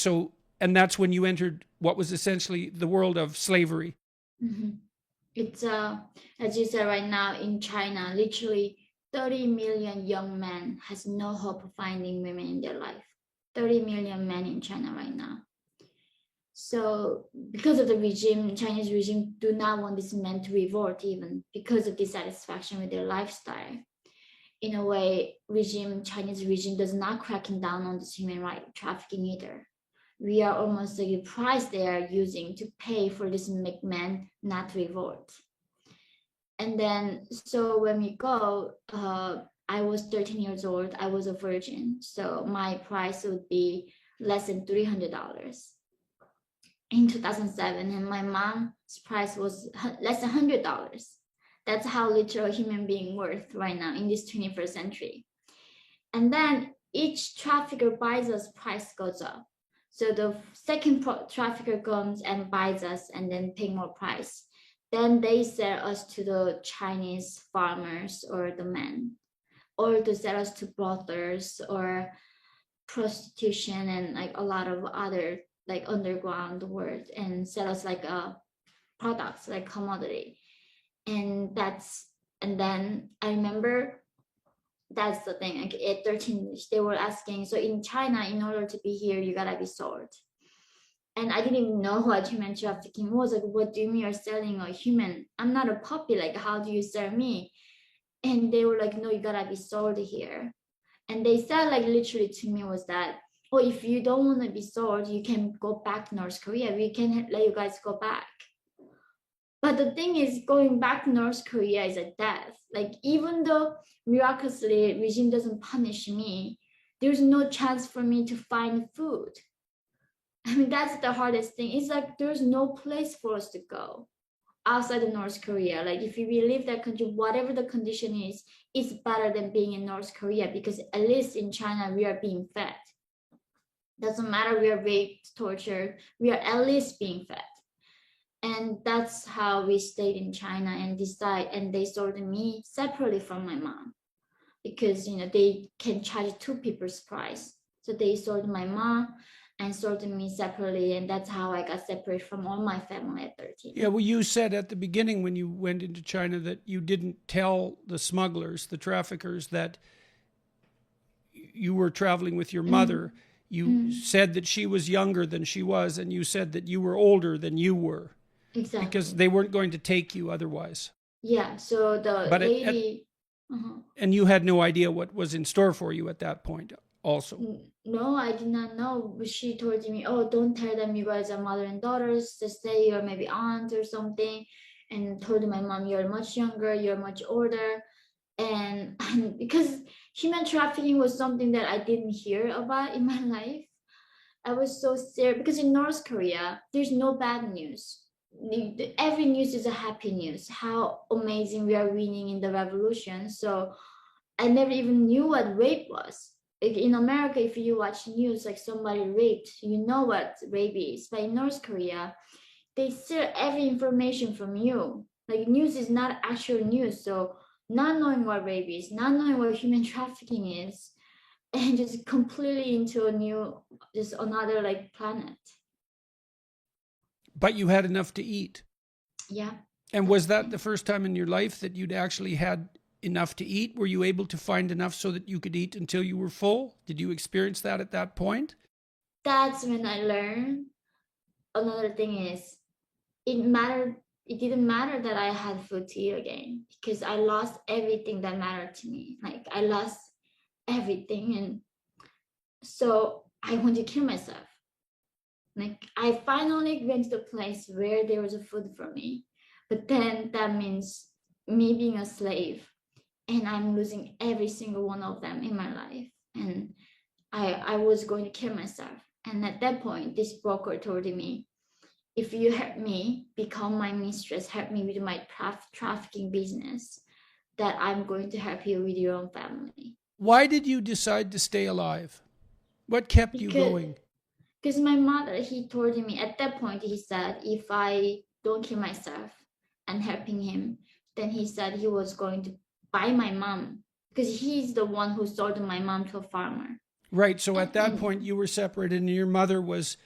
that's when you entered what was essentially the world of slavery. Mm-hmm. It's, as you said, right now in China, literally 30 million young men has no hope of finding women in their life. 30 million men in China right now. So because of the regime, Chinese regime do not want these men to revolt, even because of dissatisfaction with their lifestyle. In a way, Chinese regime does not cracking down on this human right trafficking either. We are almost like the price they are using to pay for this men not to revolt. And then, so when we go, I was 13 years old, I was a virgin. So my price would be less than $300. In 2007, and my mom's price was less than $100. That's how little a human being worth right now in this 21st century. And then each trafficker buys us, price goes up. So the second trafficker comes and buys us and then pay more price. Then they sell us to the Chinese farmers or the men, or to sell us to brothels or prostitution and like a lot of other like underground world, and sell us like products, like commodity. And then I remember that's the thing, like at 13 they were asking, so in China, in order to be here, you gotta be sold. And I didn't even know what human trafficking was. Like, what do you mean you're selling a human? I'm not a puppy, like how do you sell me? And they were like, no, you gotta be sold here. And they said like literally to me was that, oh, if you don't want to be sold, you can go back to North Korea. We can let you guys go back. But the thing is, going back to North Korea is a death. Like, even though miraculously regime doesn't punish me, there's no chance for me to find food. I mean, that's the hardest thing. It's like there's no place for us to go. outside of North Korea. Like if you leave that country, whatever the condition is, it's better than being in North Korea, because at least in China we are being fed. Doesn't matter we are raped, tortured, we are at least being fed. And that's how we stayed in China and they sorted me separately from my mom, because they can charge two people's price. So they sorted my mom and sorted me separately, and that's how I got separated from all my family at 13. Yeah, well, you said at the beginning when you went into China that you didn't tell the smugglers, the traffickers, that you were traveling with your mother. You said that she was younger than she was, and you said that you were older than you were. Exactly. Because they weren't going to take you otherwise. Yeah, so the lady... And you had no idea what was in store for you at that point also? No, I did not know. She told me, oh, don't tell them you guys are mother and daughters, just say you're maybe aunt or something. And told my mom, you're much younger, you're much older. And because human trafficking was something that I didn't hear about in my life, I was so scared, because in North Korea, there's no bad news. Every news is a happy news, how amazing we are winning in the revolution. So I never even knew what rape was. Like in America, if you watch news, like somebody raped, you know what rape is. But in North Korea, they steal every information from you. Like news is not actual news. So not knowing what rape is, not knowing what human trafficking is, and just completely into just another like planet. But you had enough to eat. Yeah. And was that the first time in your life that you'd actually had enough to eat? Were you able to find enough so that you could eat until you were full? Did you experience that at that point? That's when I learned. Another thing is, it didn't matter that I had food to eat again, because I lost everything that mattered to me. Like I lost everything. And so I wanted to kill myself. Like I finally went to the place where there was a food for me, but then that means me being a slave, and I'm losing every single one of them in my life. And I was going to kill myself. And at that point, this broker told me, if you help me become my mistress, help me with my trafficking business, that I'm going to help you with your own family. Why did you decide to stay alive? What kept you going? Because my mother, he told me at that point, he said, if I don't kill myself and helping him, then he said he was going to buy my mom, because he's the one who sold my mom to a farmer. Right. So at that point you were separated, and your mother was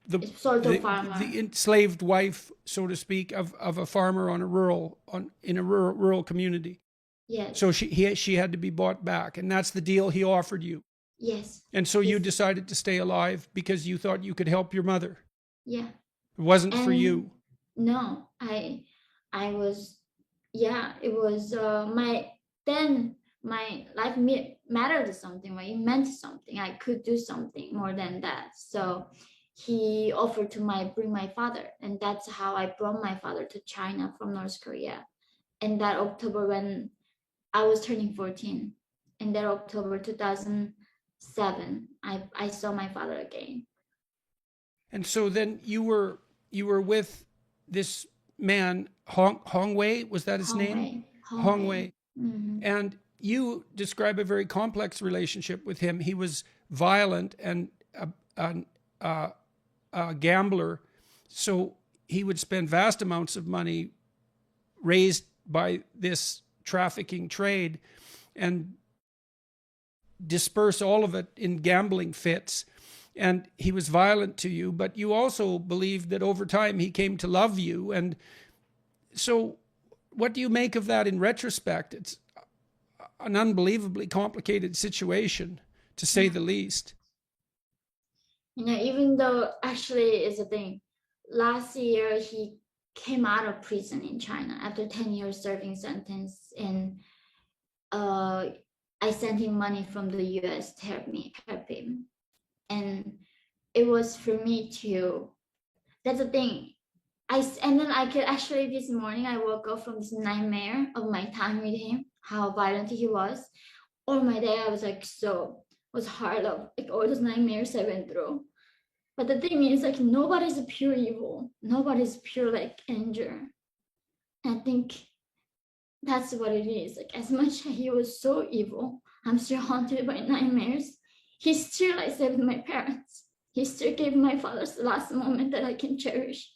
the enslaved wife, so to speak, of a farmer in a rural community. Yes. So she had to be bought back, and that's the deal he offered you. Yes. And so you decided to stay alive because you thought you could help your mother. Yeah. It wasn't for you. No, I was, yeah, it was my life mattered something, right? It meant something. I could do something more than that. So he offered to bring my father, and that's how I brought my father to China from North Korea. And that October, when I was turning 14, in that October 2007, I saw my father again. And so then you were with this man, Hong Wei, was that his name? Hong Wei. Mm-hmm. And you describe a very complex relationship with him. He was violent and a gambler, so he would spend vast amounts of money raised by this trafficking trade and disperse all of it in gambling fits. And he was violent to you, but you also believed that over time he came to love you. And so what do you make of that in retrospect? It's an unbelievably complicated situation, to say the least. Even though actually is a thing, last year he came out of prison in China after 10 years serving sentence, and I sent him money from the US to help him. And it was for me to, that's the thing. And then I could actually, this morning, I woke up from this nightmare of my time with him, how violent he was. All my day, I was like, was hard of like all those nightmares I went through. But the thing is, like, nobody's pure evil. Nobody's pure like anger. And I think that's what it is. Like, as much as he was so evil, I'm still haunted by nightmares. He still like saved my parents. He still gave my father's the last moment that I can cherish.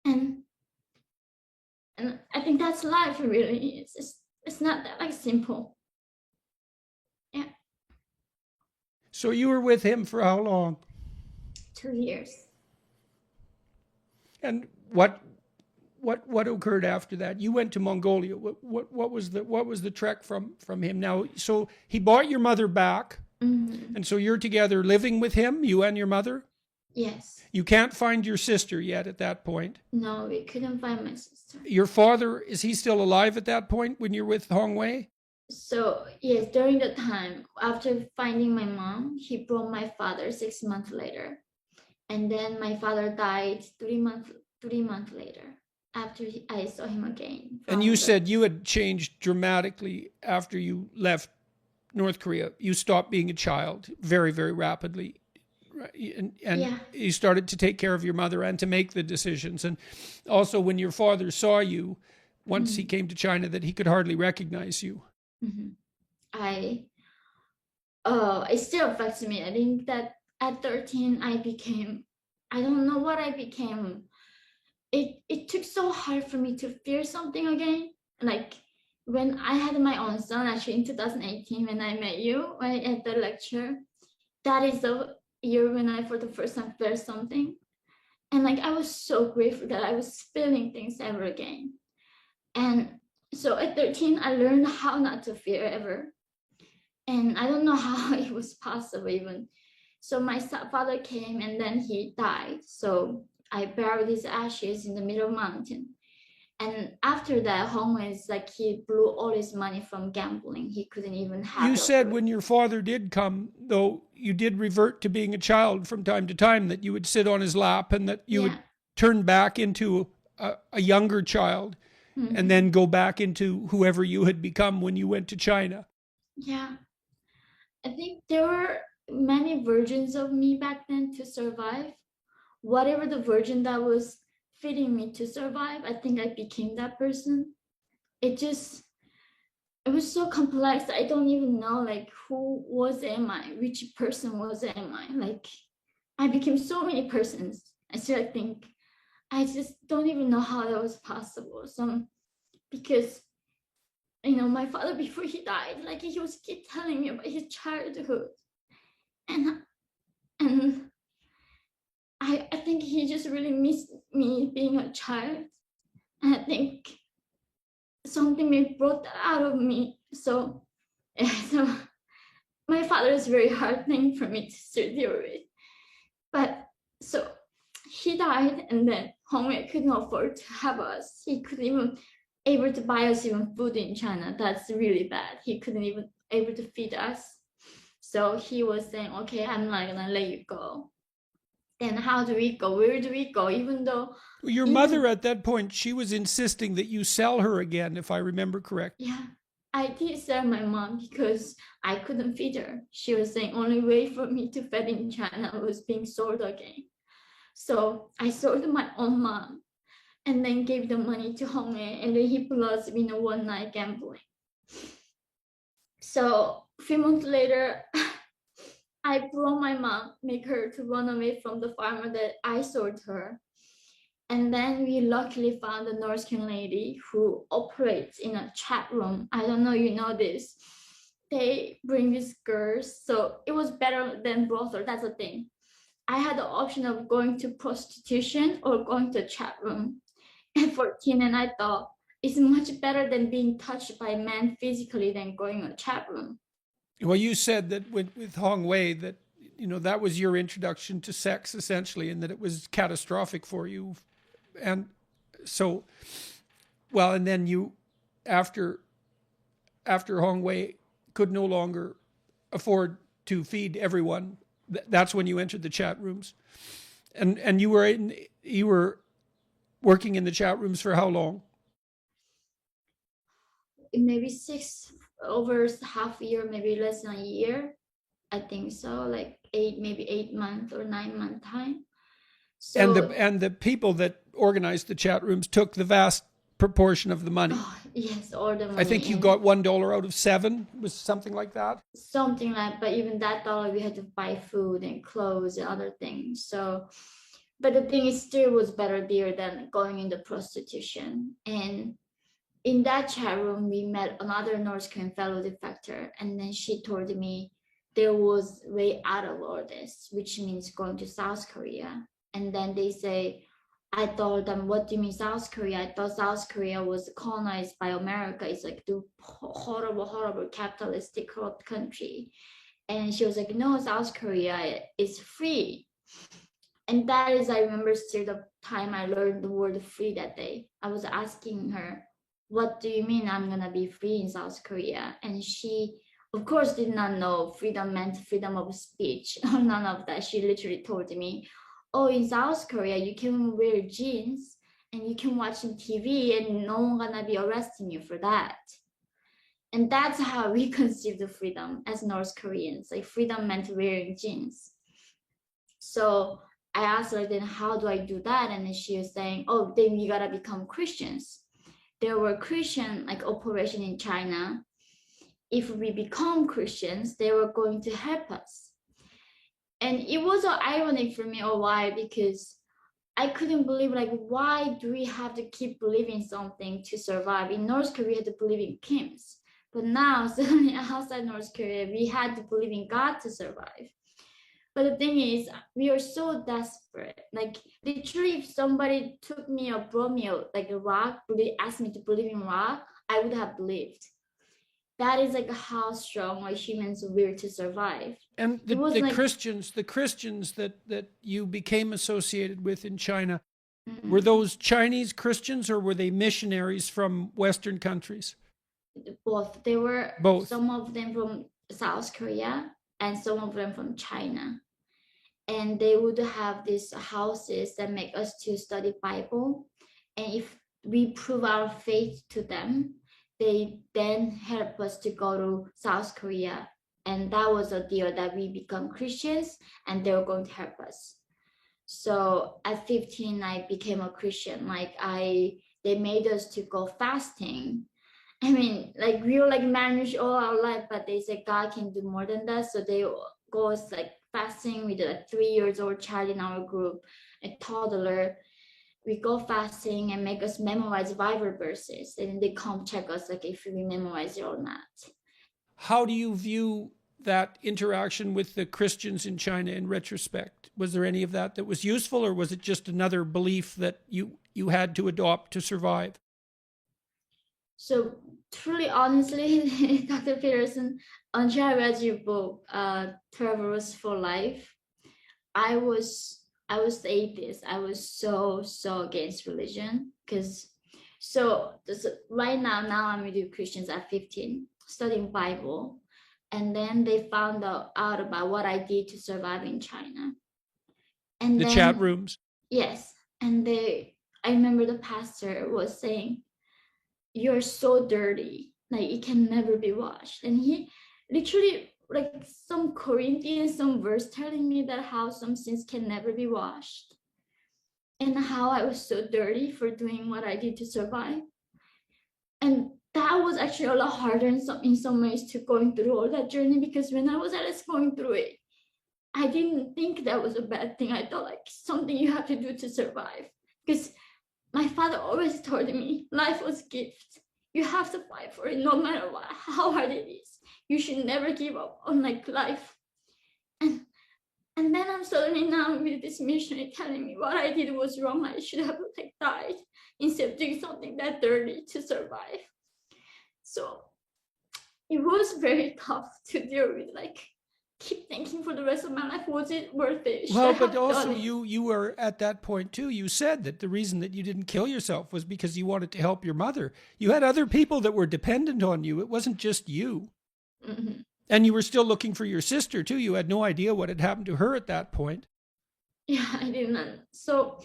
And I think that's life really. It's not that like simple. Yeah. So you were with him for how long? 2 years. And what occurred after that? You went to Mongolia. What was the trek from him? Now, so he brought your mother back, and so you're together living with him, you and your mother? Yes. You can't find your sister yet at that point? No, we couldn't find my sister. Your father, is he still alive at that point when you're with Hong Wei? So yes, during the time after finding my mom, he brought my father 6 months later, and then my father died 3 months later after I saw him again. And you said you had changed dramatically after you left North Korea. You stopped being a child very, very rapidly. And Yeah. you started to take care of your mother and to make the decisions. And also when your father saw you, once he came to China, that he could hardly recognize you. It still affects me. I think that at 13, I don't know what I became. It took so hard for me to fear something again. Like when I had my own son, actually in 2018, when I met you at the lecture, that is the year when I for the first time felt something. And like I was so grateful that I was feeling things ever again. And so at 13, I learned how not to fear ever. And I don't know how it was possible even. So my father came and then he died. So I buried his ashes in the middle of the mountain. And after that, Hong was like, he blew all his money from gambling. He couldn't even have. You said when your father did come, though, you did revert to being a child from time to time, that you would sit on his lap and that you would turn back into a younger child and then go back into whoever you had become when you went to China. Yeah. I think there were many versions of me back then to survive. Whatever the version that was fitting me to survive, I think I became that person. It was so complex. I don't even know like am I, which person am I? Like I became so many persons. I still think I just don't even know how that was possible. So because my father before he died, like he was keep telling me about his childhood, and I think he just really missed me being a child, and I think something may brought that out of me. So my father is a very hard thing for me to still deal with, but so he died, and then Hongwei couldn't afford to have us. He couldn't even able to buy us even food in China. That's really bad. He couldn't even able to feed us. So he was saying, okay, I'm not gonna let you go. Then how do we go? Where do we go? Even though your mother at that point, she was insisting that you sell her again, if I remember correctly. Yeah, I did sell my mom because I couldn't feed her. She was saying only way for me to feed in China was being sold again. So I sold my own mom and then gave the money to Hongwei, and then he put us in a one-night gambling. So a few months later, I brought my mom, make her to run away from the farmer that I sold her. And then we luckily found a North Korean lady who operates in a chat room. I don't know you know this. They bring these girls. So it was better than brothel. That's the thing. I had the option of going to prostitution or going to a chat room at 14, and I thought it's much better than being touched by men physically than going to a chat room. Well, you said that with Hong Wei that that was your introduction to sex essentially, and that it was catastrophic for you, and so, well, and then you, after Hong Wei could no longer afford to feed everyone, that's when you entered the chat rooms, and you were working in the chat rooms for how long? Maybe over half a year, maybe less than a year. I think so, like 8 months or 9 month time. So and the people that organized the chat rooms took the vast proportion of the money. Oh, yes, all the money. I think you got $1 out of 7, was something like that. Something like, but even that dollar, we had to buy food and clothes and other things. So, but the thing is, still was better there than going into prostitution. And in that chat room, we met another North Korean fellow defector, and then she told me there was way out of all this, which means going to South Korea. And then they say, I told them, what do you mean South Korea? I thought South Korea was colonized by America. It's like the horrible capitalistic corrupt country. And she was like, no, South Korea is free. And that is, I remember still the time I learned the word free that day. I was asking her, what do you mean I'm gonna be free in South Korea? And she, of course, did not know freedom meant freedom of speech. None of that. She literally told me, oh, in South Korea, you can wear jeans and you can watch TV and no one gonna be arresting you for that. And that's how we conceived of freedom as North Koreans. Like freedom meant wearing jeans. So I asked her, then how do I do that? And then she was saying, oh, then you gotta become Christians. There were Christian like operation in China. If we become Christians, they were going to help us. And it was ironic for me, why? Because I couldn't believe, like, why do we have to keep believing something to survive? In North Korea, we had to believe in Kims. But now, suddenly outside North Korea, we had to believe in God to survive. But the thing is, we are so desperate. Like, literally, if somebody took me or brought me like a rock, asked me to believe in rock, I would have believed. That is like how strong our humans will to survive. And the like, Christians that you became associated with in China, were those Chinese Christians or were they missionaries from Western countries? Both. They were both. Some of them from South Korea and some of them from China. And they would have these houses that make us to study Bible. And if we prove our faith to them, they then help us to go to South Korea. And that was a deal that we become Christians and they were going to help us. So at 15, I became a Christian. Like they made us to go fasting. I mean, like we were like managed all our life, but they said God can do more than that. So they go like fasting with a 3-year-old child in our group, a toddler. We go fasting and make us memorize Bible verses, and they come check us like if we memorize it or not. How do you view that interaction with the Christians in China in retrospect? Was there any of that was useful, or was it just another belief that you had to adopt to survive? So truly, honestly, Dr. Peterson, until I read your book, 12 Rules for Life, I was atheist. I was so against religion because right now I'm with Christians at 15 studying Bible, and then they found out about what I did to survive in China. And the chat rooms. Yes, and I remember the pastor was saying, "You're so dirty, like it can never be washed," and he literally like some Corinthians, some verse telling me that how some sins can never be washed and how I was so dirty for doing what I did to survive. And that was actually a lot harder in some ways to going through all that journey, because when I was at least going through it, I didn't think that was a bad thing. I thought like something you have to do to survive, because my father always told me life was a gift. You have to fight for it no matter what, how hard it is. You should never give up on like life. And then I'm suddenly now with this missionary telling me what I did was wrong. I should have like died instead of doing something that dirty to survive. So it was very tough to deal with, like keep thinking for the rest of my life, was it worth it? Well, but also you were at that point too. You said that the reason that you didn't kill yourself was because you wanted to help your mother. You had other people that were dependent on you. It wasn't just you. Mm-hmm. And you were still looking for your sister too. You had no idea what had happened to her at that point. Yeah, I didn't. So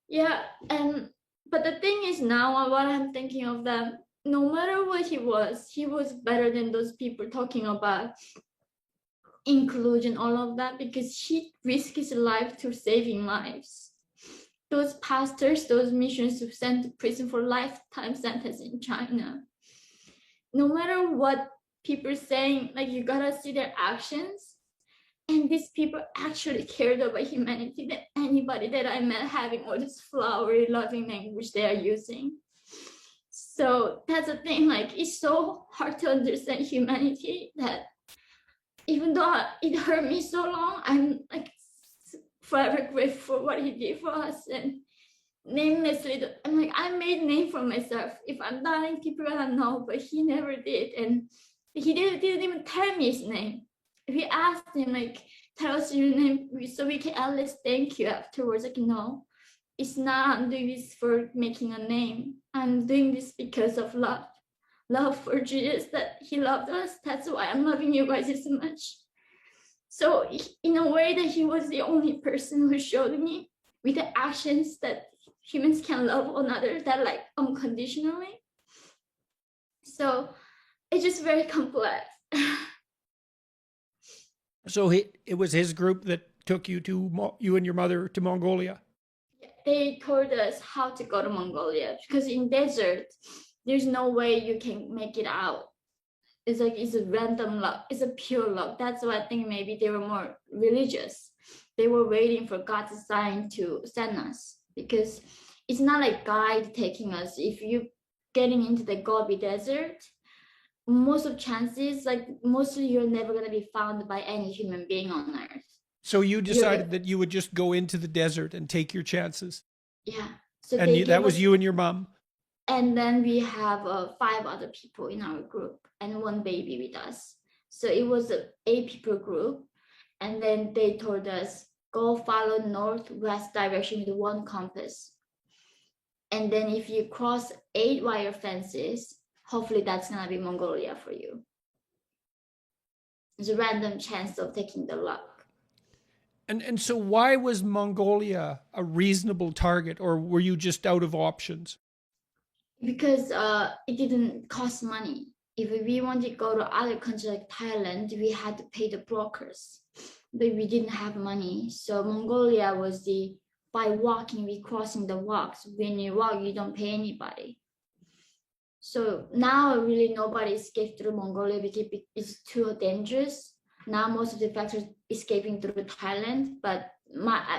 yeah, but the thing is now what I'm thinking of that no matter what he was better than those people talking about inclusion, all of that, because he risked his life to saving lives. those pastors, those missionaries who sent to prison for lifetime sentence in China. No matter what people are saying, like you gotta see their actions. And these people actually cared about humanity than anybody that I met having all this flowery, loving language they are using. So that's the thing, like it's so hard to understand humanity that even though it hurt me so long, I'm like forever grateful for what he did for us. And namelessly, I'm like, I made a name for myself. If I'm dying, people gonna know, but he never did. And he didn't even tell me his name. If you asked him, like, tell us your name so we can at least thank you afterwards, like, no, it's not, I'm doing this for making a name. I'm doing this because of love. Love for Jesus, that he loved us. That's why I'm loving you guys so much. So in a way that he was the only person who showed me with the actions that humans can love another, that like unconditionally. So it's just very complex. So it was his group that took you and your mother to Mongolia? They told us how to go to Mongolia because in desert, there's no way you can make it out. It's like it's a random luck. It's a pure luck. That's why I think maybe they were more religious. They were waiting for God's sign to send us because it's not like guide taking us. If you getting into the Gobi Desert, most of chances, like mostly you're never gonna be found by any human being on earth. So you decided that you would just go into the desert and take your chances. Yeah. So and that was you and your mom. And then we have 5 other people in our group and 1 baby with us. So it was a 8 people group. And then they told us, go follow northwest direction with 1 compass. And then if you cross 8 wire fences, hopefully that's gonna be Mongolia for you. It's a random chance of taking the luck. And so why was Mongolia a reasonable target, or were you just out of options? Because it didn't cost money. If we wanted to go to other countries like Thailand, we had to pay the brokers, but we didn't have money. So Mongolia was by walking, we crossing the walks. When you walk, you don't pay anybody. So now really nobody escaped through Mongolia because it's too dangerous. Now most of the factors escaping through Thailand, but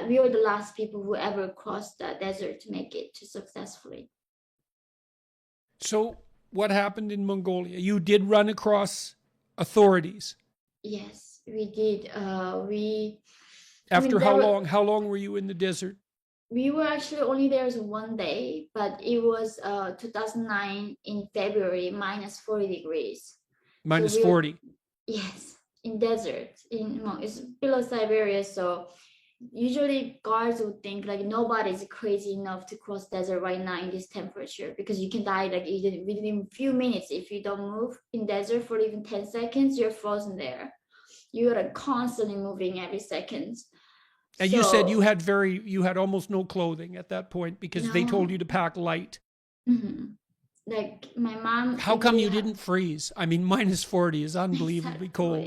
we were the last people who ever crossed the desert to make it successfully. So what happened in Mongolia? You did run across authorities. Yes, we did. After how long? How long were you in the desert? We were actually only there 1 day, but it was 2009 in February, minus 40 degrees. Minus 40? Yes, in desert. It's below Siberia, so usually guards would think like nobody's crazy enough to cross desert right now in this temperature because you can die like within a few minutes if you don't move in desert for even 10 seconds, you're frozen there. You're constantly moving every second. And so, you said you had almost no clothing at that point because they told you to pack light. Mm-hmm. Like my mom. How come you didn't freeze? I mean, minus 40 is unbelievably cold.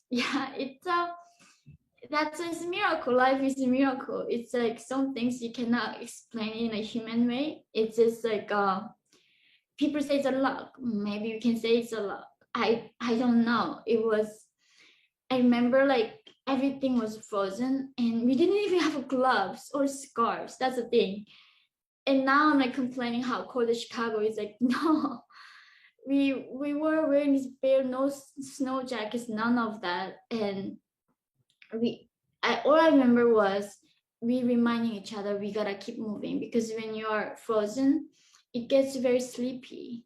Yeah, it's a miracle. Life is a miracle. It's like some things you cannot explain in a human way. It's just like people say it's a luck. Maybe you can say it's a luck. I don't know. I remember like everything was frozen and we didn't even have gloves or scarves. That's the thing. And now I'm like complaining how cold Chicago is. Like, no, we were wearing these bare, no snow jackets, none of that. And all I remember was we reminding each other we gotta keep moving because when you are frozen, it gets very sleepy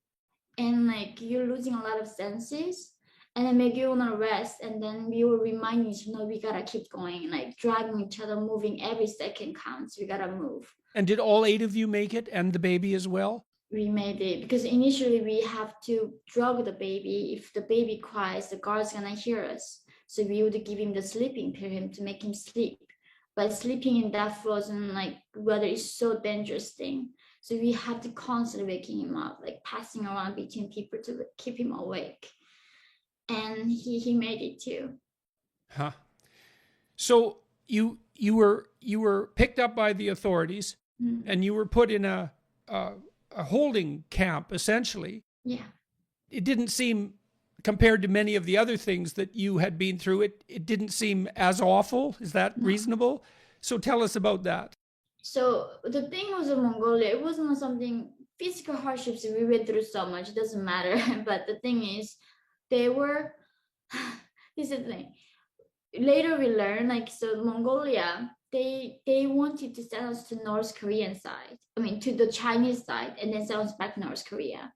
and like you're losing a lot of senses. And then maybe you wanna rest, and then we were reminding each other, no, we gotta keep going, like dragging each other, moving. Every second counts. We gotta move. And did all 8 of you make it, and the baby as well? We made it because initially we have to drug the baby. If the baby cries, the guard's gonna hear us. So we would give him the sleeping pill to make him sleep. But sleeping in that frozen like weather is so dangerous thing. So we have to constantly waking him up, like passing around between people to keep him awake. And he made it too. Huh. So you you were picked up by the authorities, and you were put in a holding camp, essentially. Yeah. It didn't seem, compared to many of the other things that you had been through, it didn't seem as awful. Is that reasonable? So tell us about that. So the thing was in Mongolia, it wasn't something physical hardships we went through so much. It doesn't matter. But the thing is, they were. This is the thing. Later we learned, like, so Mongolia, they wanted to send us to North Korean side. I mean, to the Chinese side, and then send us back to North Korea.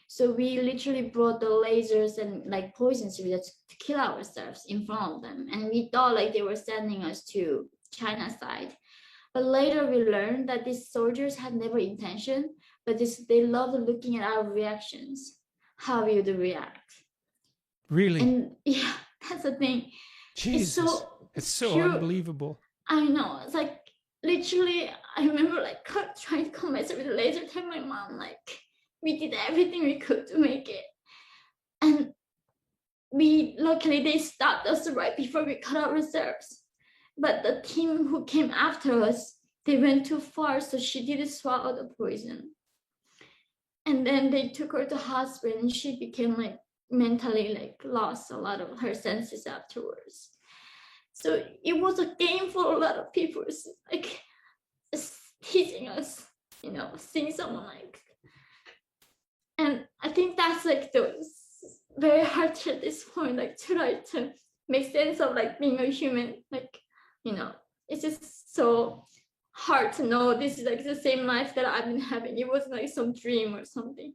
So we literally brought the lasers and like poison syringes to kill ourselves in front of them, and we thought like they were sending us to China side. But later we learned that these soldiers had never intention, but they loved looking at our reactions, how we would react. Really? And yeah, that's the thing. Jesus, it's so pure, unbelievable. I know. It's like literally, I remember like trying to call myself with a laser, telling my mom like we did everything we could to make it, and luckily they stopped us right before we cut ourselves. But the team who came after us, they went too far, so she didn't swallow the poison. And then they took her to hospital, and she became like mentally like lost a lot of her senses afterwards. So it was a game for a lot of people, like teaching us, seeing someone like. And I think that's like very hard at this point, like to try to make sense of like being a human, like. It's just so hard to know this is like the same life that I've been having. It wasn't like some dream or something.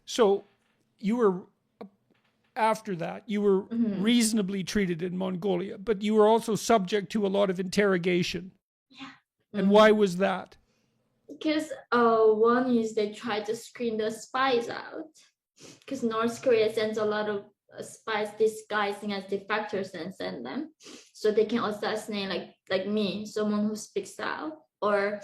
So you were, after that, you were reasonably treated in Mongolia, but you were also subject to a lot of interrogation. Yeah. And why was that? Because one is they tried to screen the spies out, because North Korea sends a lot of spies disguising as defectors and send them, so they can assassinate like me, someone who speaks out, or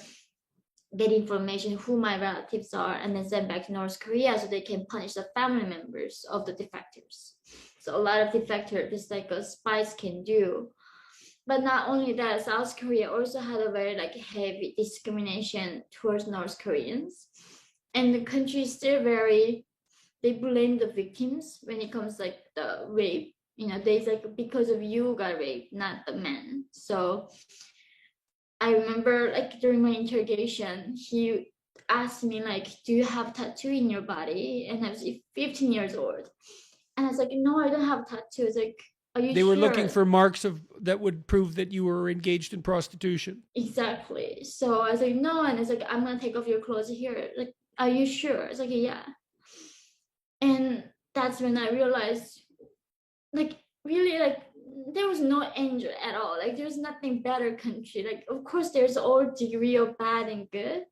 get information who my relatives are, and then send back to North Korea so they can punish the family members of the defectors. So a lot of defectors, just like spies can do. But not only that, South Korea also had a very like heavy discrimination towards North Koreans, and the country is still they blame the victims when it comes like the rape. They like, because of you got raped, not the man. So I remember like during my interrogation, he asked me like, do you have tattoo in your body? And I was 15 years old. And I was like, no, I don't have tattoos. Like, are you sure? They were looking for marks that would prove that you were engaged in prostitution. Exactly. So I was like, no. And it's like, I'm going to take off your clothes here. Like, are you sure? It's like, yeah. And that's when I realized, like, really, like, there was no angel at all. Like, there's nothing better country. Like, of course, there's all degree of bad and good.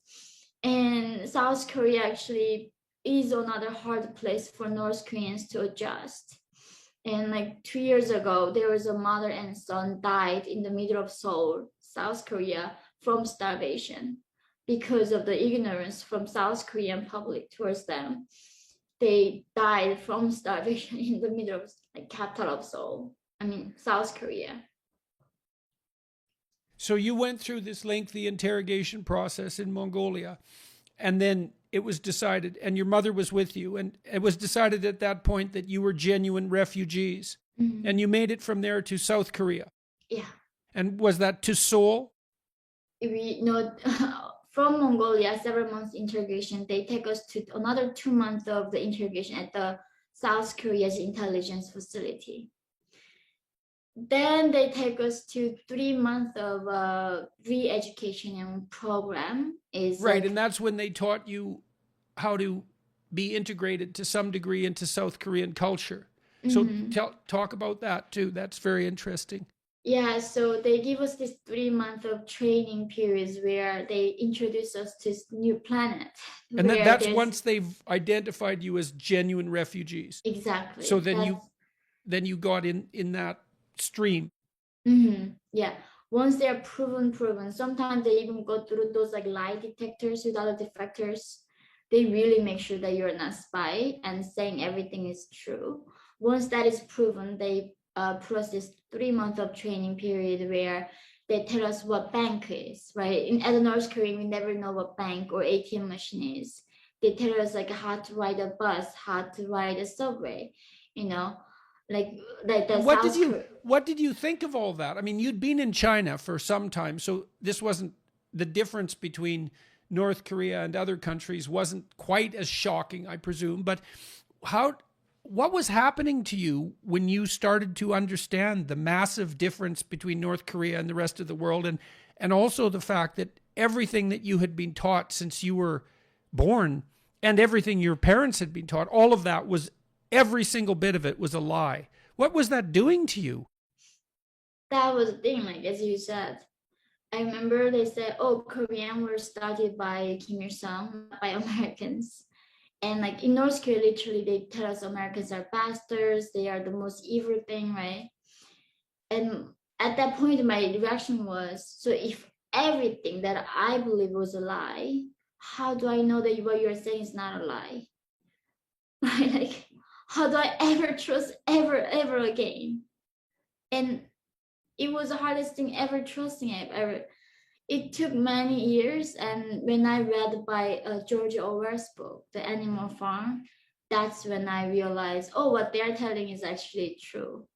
And South Korea actually is another hard place for North Koreans to adjust. And like 2 years ago, there was a mother and son died in the middle of Seoul, South Korea, from starvation because of the ignorance from South Korean public towards them. They died from starvation in the middle of like capital of Seoul. I mean, South Korea. So you went through this lengthy interrogation process in Mongolia, and then it was decided, and your mother was with you, and it was decided at that point that you were genuine refugees, and you made it from there to South Korea. Yeah. And was that to Seoul? From Mongolia, several months interrogation, they take us to another 2 months of the interrogation at the South Korea's intelligence facility. Then they take us to 3 months of re-education program. Right, and that's when they taught you how to be integrated to some degree into South Korean culture. So talk about that too. That's very interesting. Yeah, so they give us this 3 months of training periods where they introduce us to this new planet. And that's once they've identified you as genuine refugees. Exactly. So then you got in that stream. Yeah. Once they're proven, sometimes they even go through those like lie detectors with other defectors. They really make sure that you're not a spy and saying everything is true. Once that is proven, they put us this 3 months of training period where they tell us what bank is, right? As a North Korean, we never know what bank or ATM machine is. They tell us like how to ride a bus, how to ride a subway, you know, like the And South Korea. what did you think of all that? I mean, you'd been in China for some time, so this wasn't the difference between North Korea and other countries wasn't quite as shocking, I presume. But what was happening to you when you started to understand the massive difference between North Korea and the rest of the world, and also the fact that everything that you had been taught since you were born and everything your parents had been taught, all of that was, every single bit of it was a lie. What was that doing to you? That was the thing, like as you said. I remember they said, "Oh, Korean were started by Kim Il Sung, by Americans." And like in North Korea, literally they tell us Americans are bastards, they are the most evil thing, right? And at that point, my reaction was, so if everything that I believe was a lie, how do I know that what you're saying is not a lie? Right? Like, how do I ever trust ever again? And it was the hardest thing ever trusting ever. It took many years, and when I read by George Orwell's book, The Animal Farm, that's when I realized, oh, what they're telling is actually true.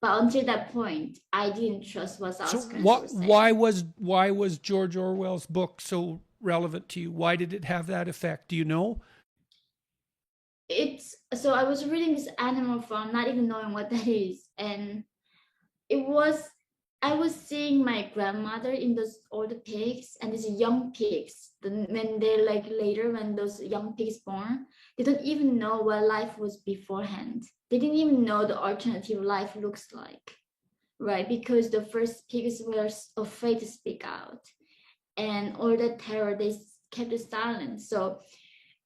But until that point, I didn't trust what So Oscars were saying. why was George Orwell's book so relevant to you? Why did it have that effect? Do you know? It's so I was reading this Animal Farm, not even knowing what that is, and it was I was seeing my grandmother in those old pigs and these young pigs. When they're like later, when those young pigs born, they don't even know what life was beforehand. They didn't even know the alternative life looks like, right? Because the first pigs were afraid to speak out, and all that terror they kept silent. So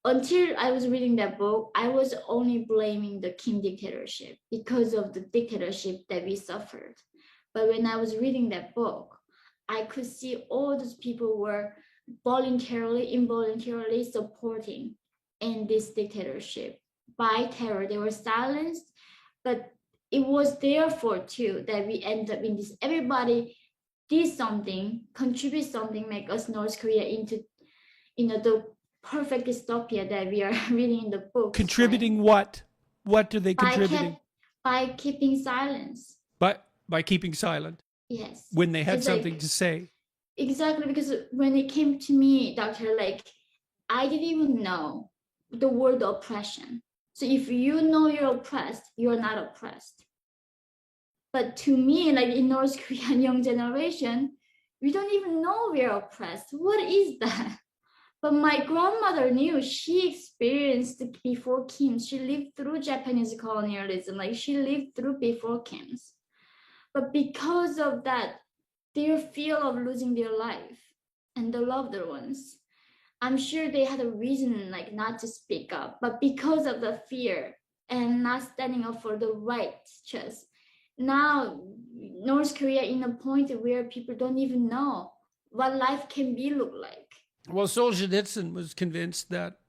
until I was reading that book, I was only blaming the Kim dictatorship because of the dictatorship that we suffered. But when I was reading that book, I could see all those people were voluntarily, involuntarily supporting in this dictatorship by terror. They were silenced, but it was their fault too that we end up in this. Everybody did something, contribute something, make us North Korea into, the perfect dystopia that we are reading in the books. Contributing right? What? What are they contributing? By keeping silence. By keeping silent? Yes. When they had something to say? Exactly, because when it came to me, doctor, like, I didn't even know the word oppression. So if you know you're oppressed, you're not oppressed. But to me, like in North Korean young generation, we don't even know we're oppressed. What is that? But my grandmother knew. She experienced before Kim. She lived through Japanese colonialism. Like she lived through before Kim's. But because of that, their fear of losing their life and the loved ones, I'm sure they had a reason like not to speak up. But because of the fear and not standing up for the right, just now North Korea in a point where people don't even know what life can be look like. Well, Solzhenitsyn was convinced that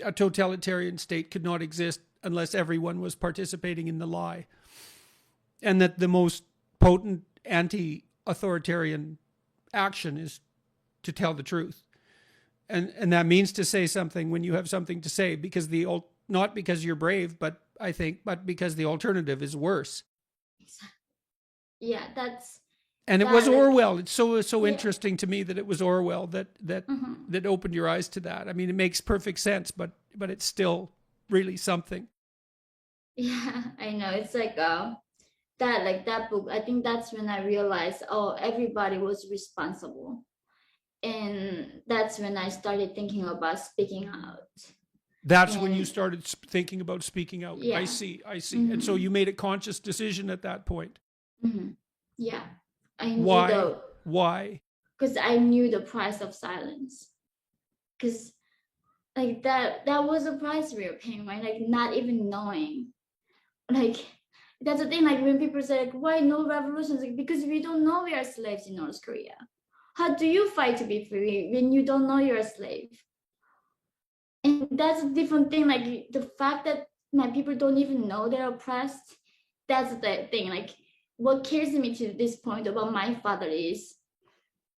a totalitarian state could not exist unless everyone was participating in the lie, and that the most potent anti-authoritarian action is to tell the truth, and that means to say something when you have something to say, because not because you're brave, but because the alternative is worse. Yeah, that's. And it was Orwell. It's so interesting to me that it was Orwell that opened your eyes to that. I mean, it makes perfect sense, but it's still really something. Yeah, I know. It's like that book. I think that's when I realized, oh, everybody was responsible, and that's when I started thinking about speaking out. That's when you started thinking about speaking out. Yeah. I see. Mm-hmm. And so you made a conscious decision at that point. Mm-hmm. Yeah. Why? Because I knew the price of silence. Because like that was a price we were paying, right? Like not even knowing. Like that's the thing. Like when people say, like, why no revolutions? Like, because we don't know we are slaves in North Korea. How do you fight to be free when you don't know you're a slave? And that's a different thing. Like the fact that my people don't even know they're oppressed that's the thing. Like, what carries me to this point about my father is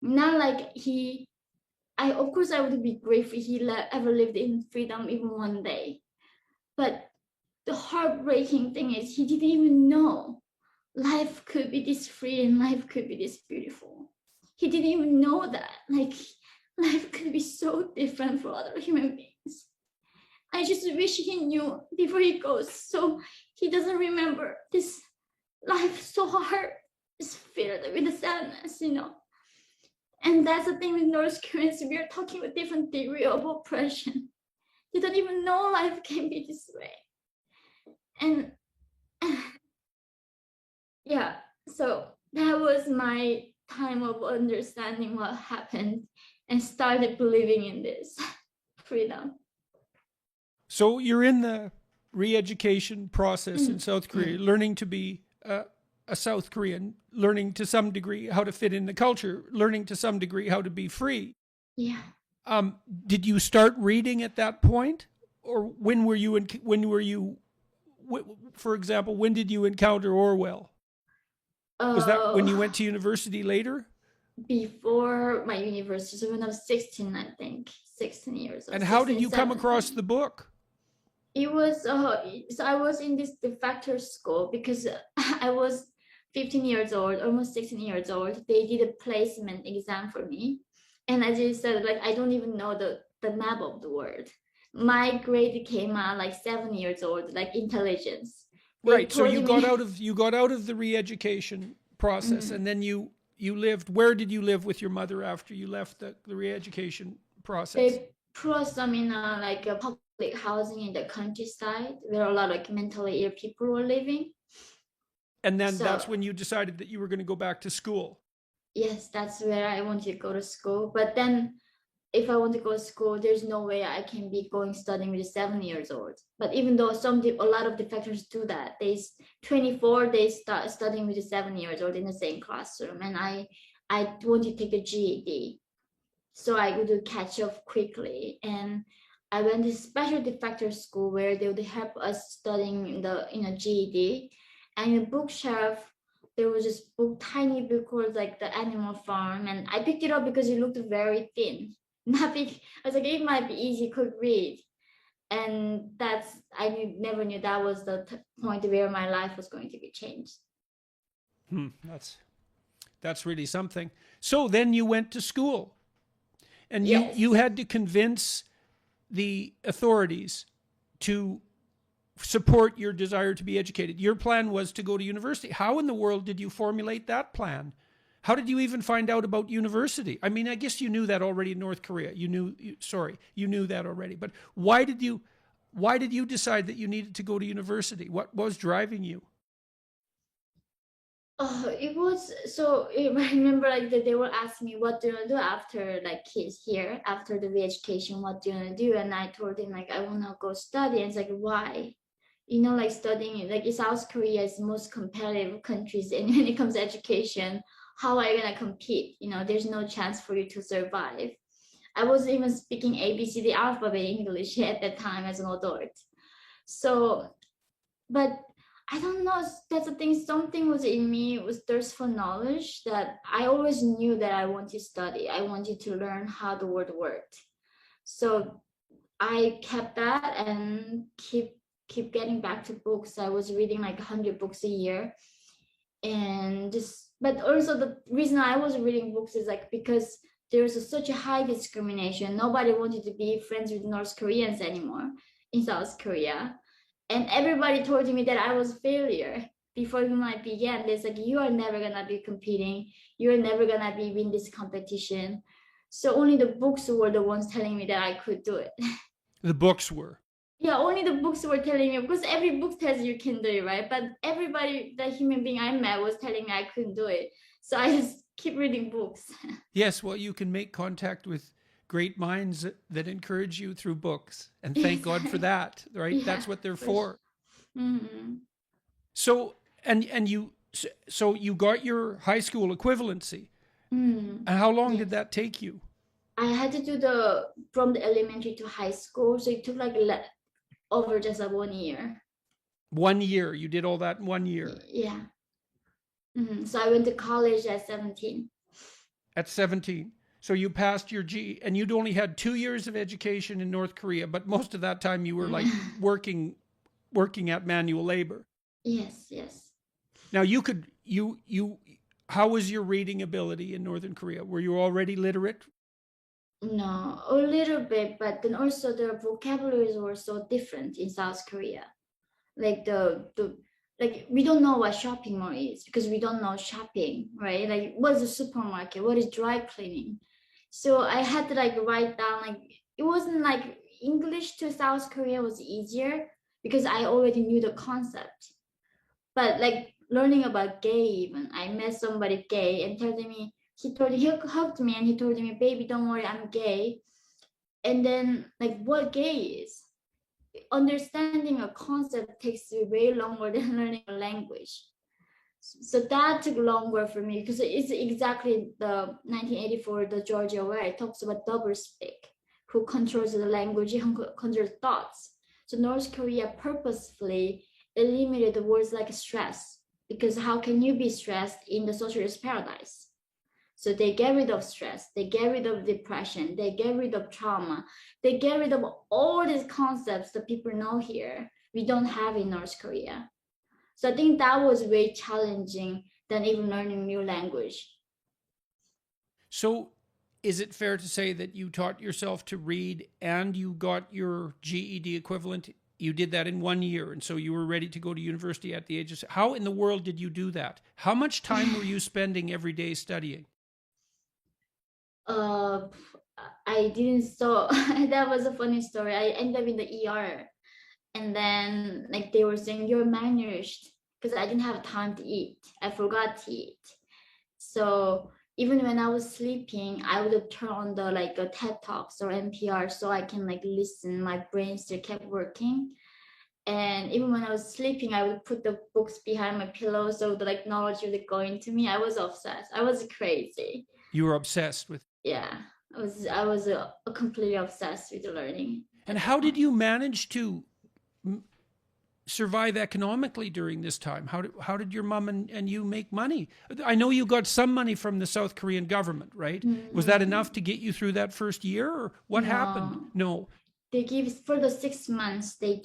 not like of course, I would be grateful he ever lived in freedom even one day. But the heartbreaking thing is he didn't even know life could be this free and life could be this beautiful. He didn't even know that. Like, life could be so different for other human beings. I just wish he knew before he goes, so he doesn't remember this life so hard, is filled with the sadness, And that's the thing with North Koreans, we are talking with different degree of oppression. They don't even know life can be this way. And yeah, so that was my time of understanding what happened and started believing in this freedom. So you're in the re-education process in South Korea, learning to be a South Korean, learning to some degree how to fit in the culture, learning to some degree how to be free. Yeah. Did you start reading at that point, or when were you? For example, when did you encounter Orwell? Was that when you went to university later? Before my university, so when I was 16, I think, 16 years old. And how did you come across the book? It was, so I was in this de facto school because I was 15 years old, almost 16 years old. They did a placement exam for me. And I just said, like, I don't even know the map of the world. My grade came out like 7 years old, like intelligence. Right. So you got out of the re-education process, and then you lived. Where did you live with your mother after you left the re-education process? They put some in like a public housing in the countryside where a lot of like mentally ill people were living. And then that's when you decided that you were going to go back to school. Yes, that's where I wanted to go to school. But then if I want to go to school, there's no way I can be studying with 7 years old. But even though a lot of defectors do that, 24, they start studying with 7 years old in the same classroom. And I want to take a GED, so I would catch up quickly. And I went to special defector school where they would help us studying in the GED. And in the bookshelf, there was this tiny book called like The Animal Farm, and I picked it up because it looked very thin. Not big. I was like, it might be easy, could read. And I never knew that was the point where my life was going to be changed. That's really something. So then you went to school, and yes. you had to convince the authorities to support your desire to be educated. Your plan was to go to university. How in the world did you formulate that plan? How did you even find out about university? I mean, I guess you knew that already in North Korea. You knew that already. But why did you decide that you needed to go to university? What was driving you? It was so. I remember like that they were asking me, "What do you want to do after like kids here after the re-education? What do you want to do?" And I told him like I want to go study. And it's like, why? Like studying like South Korea is the most competitive countries, and when it comes to education, how are you gonna compete? There's no chance for you to survive. I wasn't even speaking ABCD alphabet English at that time as an adult. So, but I don't know, that's the thing, something was in me, it was thirst for knowledge, that I always knew that I wanted to study. I wanted to learn how the world worked. So I kept that and keep getting back to books. I was reading like 100 books a year. And but also the reason I was reading books is like because there's such a high discrimination. Nobody wanted to be friends with North Koreans anymore in South Korea. And everybody told me that I was a failure before even I began. It's like, you are never gonna be competing. You're never gonna win this competition. So only the books were the ones telling me that I could do it. The books were? Yeah, only the books were telling me, because every book tells you can do it, right? But everybody, the human being I met was telling me I couldn't do it. So I just keep reading books. Yes, well, you can make contact with great minds that encourage you through books. And thank God for that, right? Yeah, that's what they're for. Mm-hmm. So, and you got your high school equivalency. And how long did that take you? I had to do from the elementary to high school. So it took like over just 1 year. 1 year. You did all that in 1 year. Yeah. So I went to college at 17. At 17. So you passed your G, and you'd only had 2 years of education in North Korea, but most of that time you were like working at manual labor. Yes. Now how was your reading ability in Northern Korea? Were you already literate? No, a little bit, but then also the vocabularies were so different in South Korea. Like like we don't know what shopping mall is because we don't know shopping, right? Like what's a supermarket? What is dry cleaning? So I had to like write down, like it wasn't like English to South Korea was easier because I already knew the concept. But like learning about gay, even I met somebody gay and he hugged me and he told me, baby, don't worry, I'm gay. And then like what gay is, understanding a concept takes way longer than learning a language. So that took longer for me because it's exactly the 1984, the Georgia where it talks about doublespeak, who controls the language, who controls thoughts. So North Korea purposefully eliminated the words like stress, because how can you be stressed in the socialist paradise? So they get rid of stress, they get rid of depression, they get rid of trauma, they get rid of all these concepts that people know here we don't have in North Korea. So I think that was way challenging than even learning new language. So is it fair to say that you taught yourself to read and you got your GED equivalent? You did that in 1 year, and so you were ready to go to university at the age of... How in the world did you do that? How much time were you spending every day studying? I didn't, so that was a funny story. I ended up in the ER, and then like they were saying you're malnourished because I didn't have time to eat. I forgot to eat. So even when I was sleeping, I would turn on the like a TED Talks or NPR so I can like listen. My brain still kept working. And even when I was sleeping, I would put the books behind my pillow so the like knowledge would go into me. I was obsessed. I was crazy. You were obsessed with... Yeah, I was completely obsessed with learning. And how did you manage to survive economically during this time? How did your mom and you make money? I know you got some money from the South Korean government, right? Mm-hmm. Was that enough to get you through that first year, or what happened? No. They give for the 6 months. They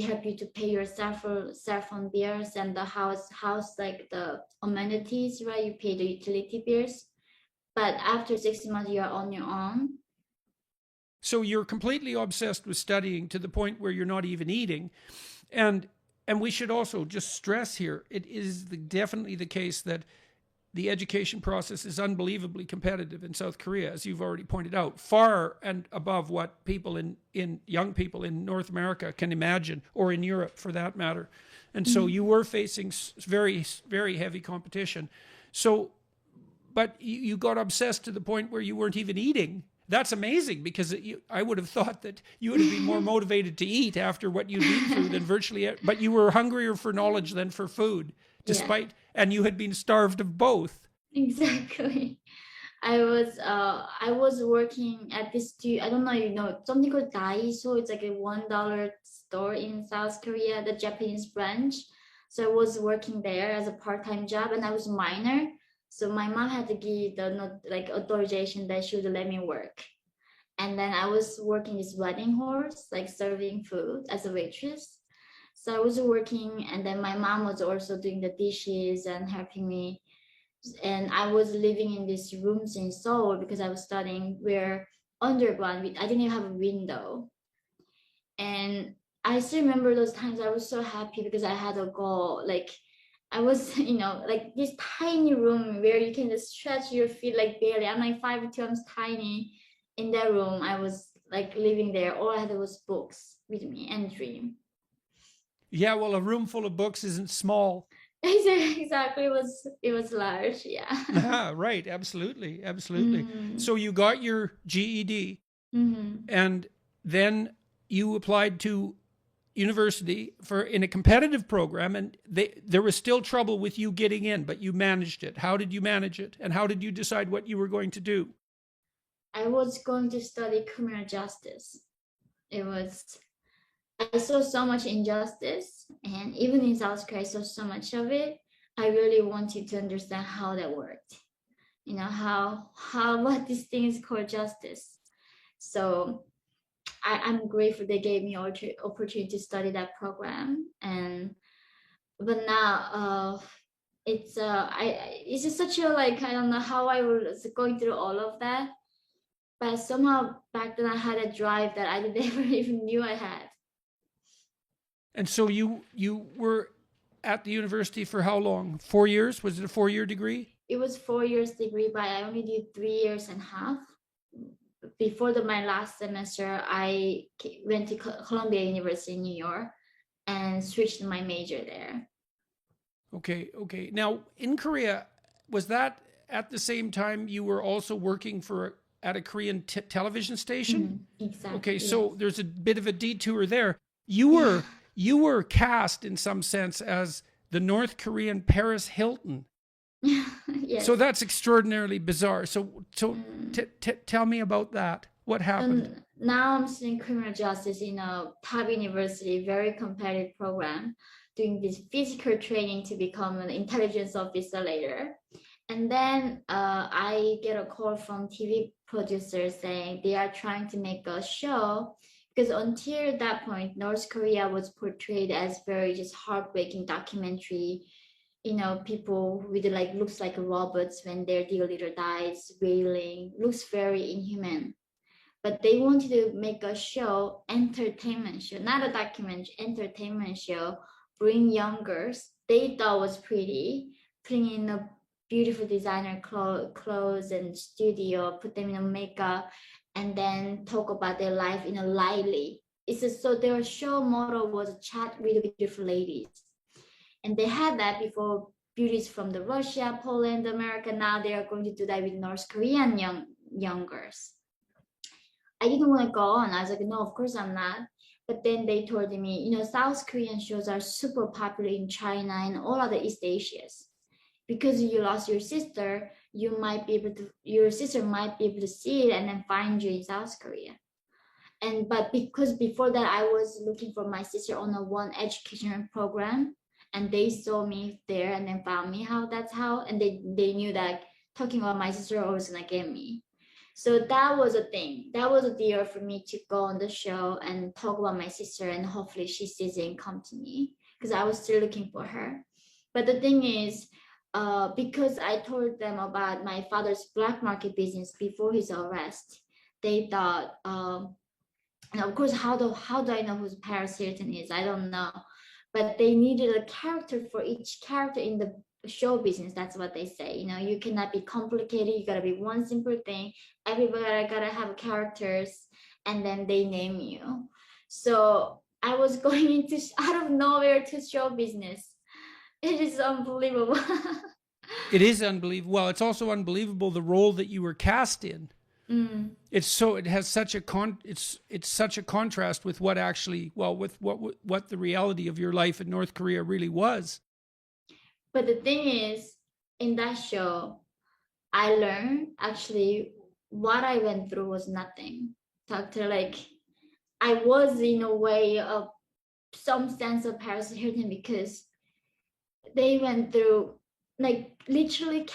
help you to pay your cell phone bills and the house like the amenities, right? You pay the utility bills. But after 6 months, you're on your own. So you're completely obsessed with studying to the point where you're not even eating. And we should also just stress here, it is definitely the case that the education process is unbelievably competitive in South Korea, as you've already pointed out, far and above what people young people in North America can imagine, or in Europe for that matter. And so you were facing very, very heavy competition. So, but you got obsessed to the point where you weren't even eating. That's amazing, because I would have thought that you would have been more motivated to eat after what you'd been through than virtually, but you were hungrier for knowledge than for food, and you had been starved of both. Exactly. I was working at this, I don't know, you know, something called Daiso. It's like a $1 store in South Korea, the Japanese branch. So I was working there as a part-time job, and I was a minor. So my mom had to give the like authorization that she would let me work. And then I was working this wedding horse, like serving food as a waitress. So I was working, and then my mom was also doing the dishes and helping me. And I was living in these rooms in Seoul because I was studying where underground, I didn't even have a window. And I still remember those times. I was so happy because I had a goal. Like I was, like this tiny room where you can just stretch your feet like barely. I'm like 5'2", I'm tiny. In that room, I was like living there. All I had was books with me and dream. Yeah, well, a room full of books isn't small. Exactly, it was large, yeah. Right, absolutely. So you got your GED, and then you applied to university in a competitive program, and there was still trouble with you getting in, but you managed it. How did you manage it, and how did you decide what you were going to do? I was going to study criminal justice. I saw so much injustice, and even in South Korea, I saw so much of it. I really wanted to understand how that worked. How what this thing is called justice. So I'm grateful they gave me opportunity to study that program. And but now it's just such a like I don't know how I was going through all of that. But somehow back then I had a drive that I never even knew I had. And so you were at the university for how long? 4 years? Was it a 4-year degree? It was 4 years degree, but I only did 3 years and a half. Before my last semester, I went to Columbia University in New York and switched my major there. Okay, okay. Now, in Korea, was that at the same time you were also working at a Korean television station? Exactly. Okay, so there's a bit of a detour there. You were cast in some sense as the North Korean Paris Hilton. Yes. So that's extraordinarily bizarre. So tell me about that. What happened? Now I'm studying criminal justice in a top university, very competitive program, doing this physical training to become an intelligence officer later. And then I get a call from TV producers saying they are trying to make a show because until that point, North Korea was portrayed as very just heartbreaking documentary. People with like looks like robots when their dear leader dies, wailing, looks very inhuman. But they wanted to make a show, entertainment show, not a documentary, entertainment show, bring young girls they thought was pretty, putting in a beautiful designer clothes and studio, put them in a makeup, and then talk about their life in a lightly. So their show motto was chat with beautiful ladies. And they had that before beauties from the Russia, Poland, America. Now they are going to do that with North Korean young girls. I didn't want to go on. I was like, no, of course I'm not. But then they told me, South Korean shows are super popular in China and all other East Asias. Because you lost your sister, your sister might be able to see it and then find you in South Korea. But because before that I was looking for my sister on a one educational program, and they saw me there and then found me and they knew that talking about my sister was gonna get me. So that was a thing. That was a deal for me to go on the show and talk about my sister, and hopefully she sees it and come to me because I was still looking for her. But the thing is, because I told them about my father's black market business before his arrest, they thought, and of course, how do I know who Paris Hilton is? I don't know. But they needed a character for each character in the show business. That's what they say. You cannot be complicated. You gotta be one simple thing. Everybody gotta have characters, and then they name you. So I was going into out of nowhere to show business. It is unbelievable. It is unbelievable. Well, it's also unbelievable the role that you were cast in. It has such a it's such a contrast with what actually with what the reality of your life in North Korea really was. But the thing is, in that show, I learned actually what I went through was nothing. Like I was in a way of some sense of Paris Hilton because they went through like literally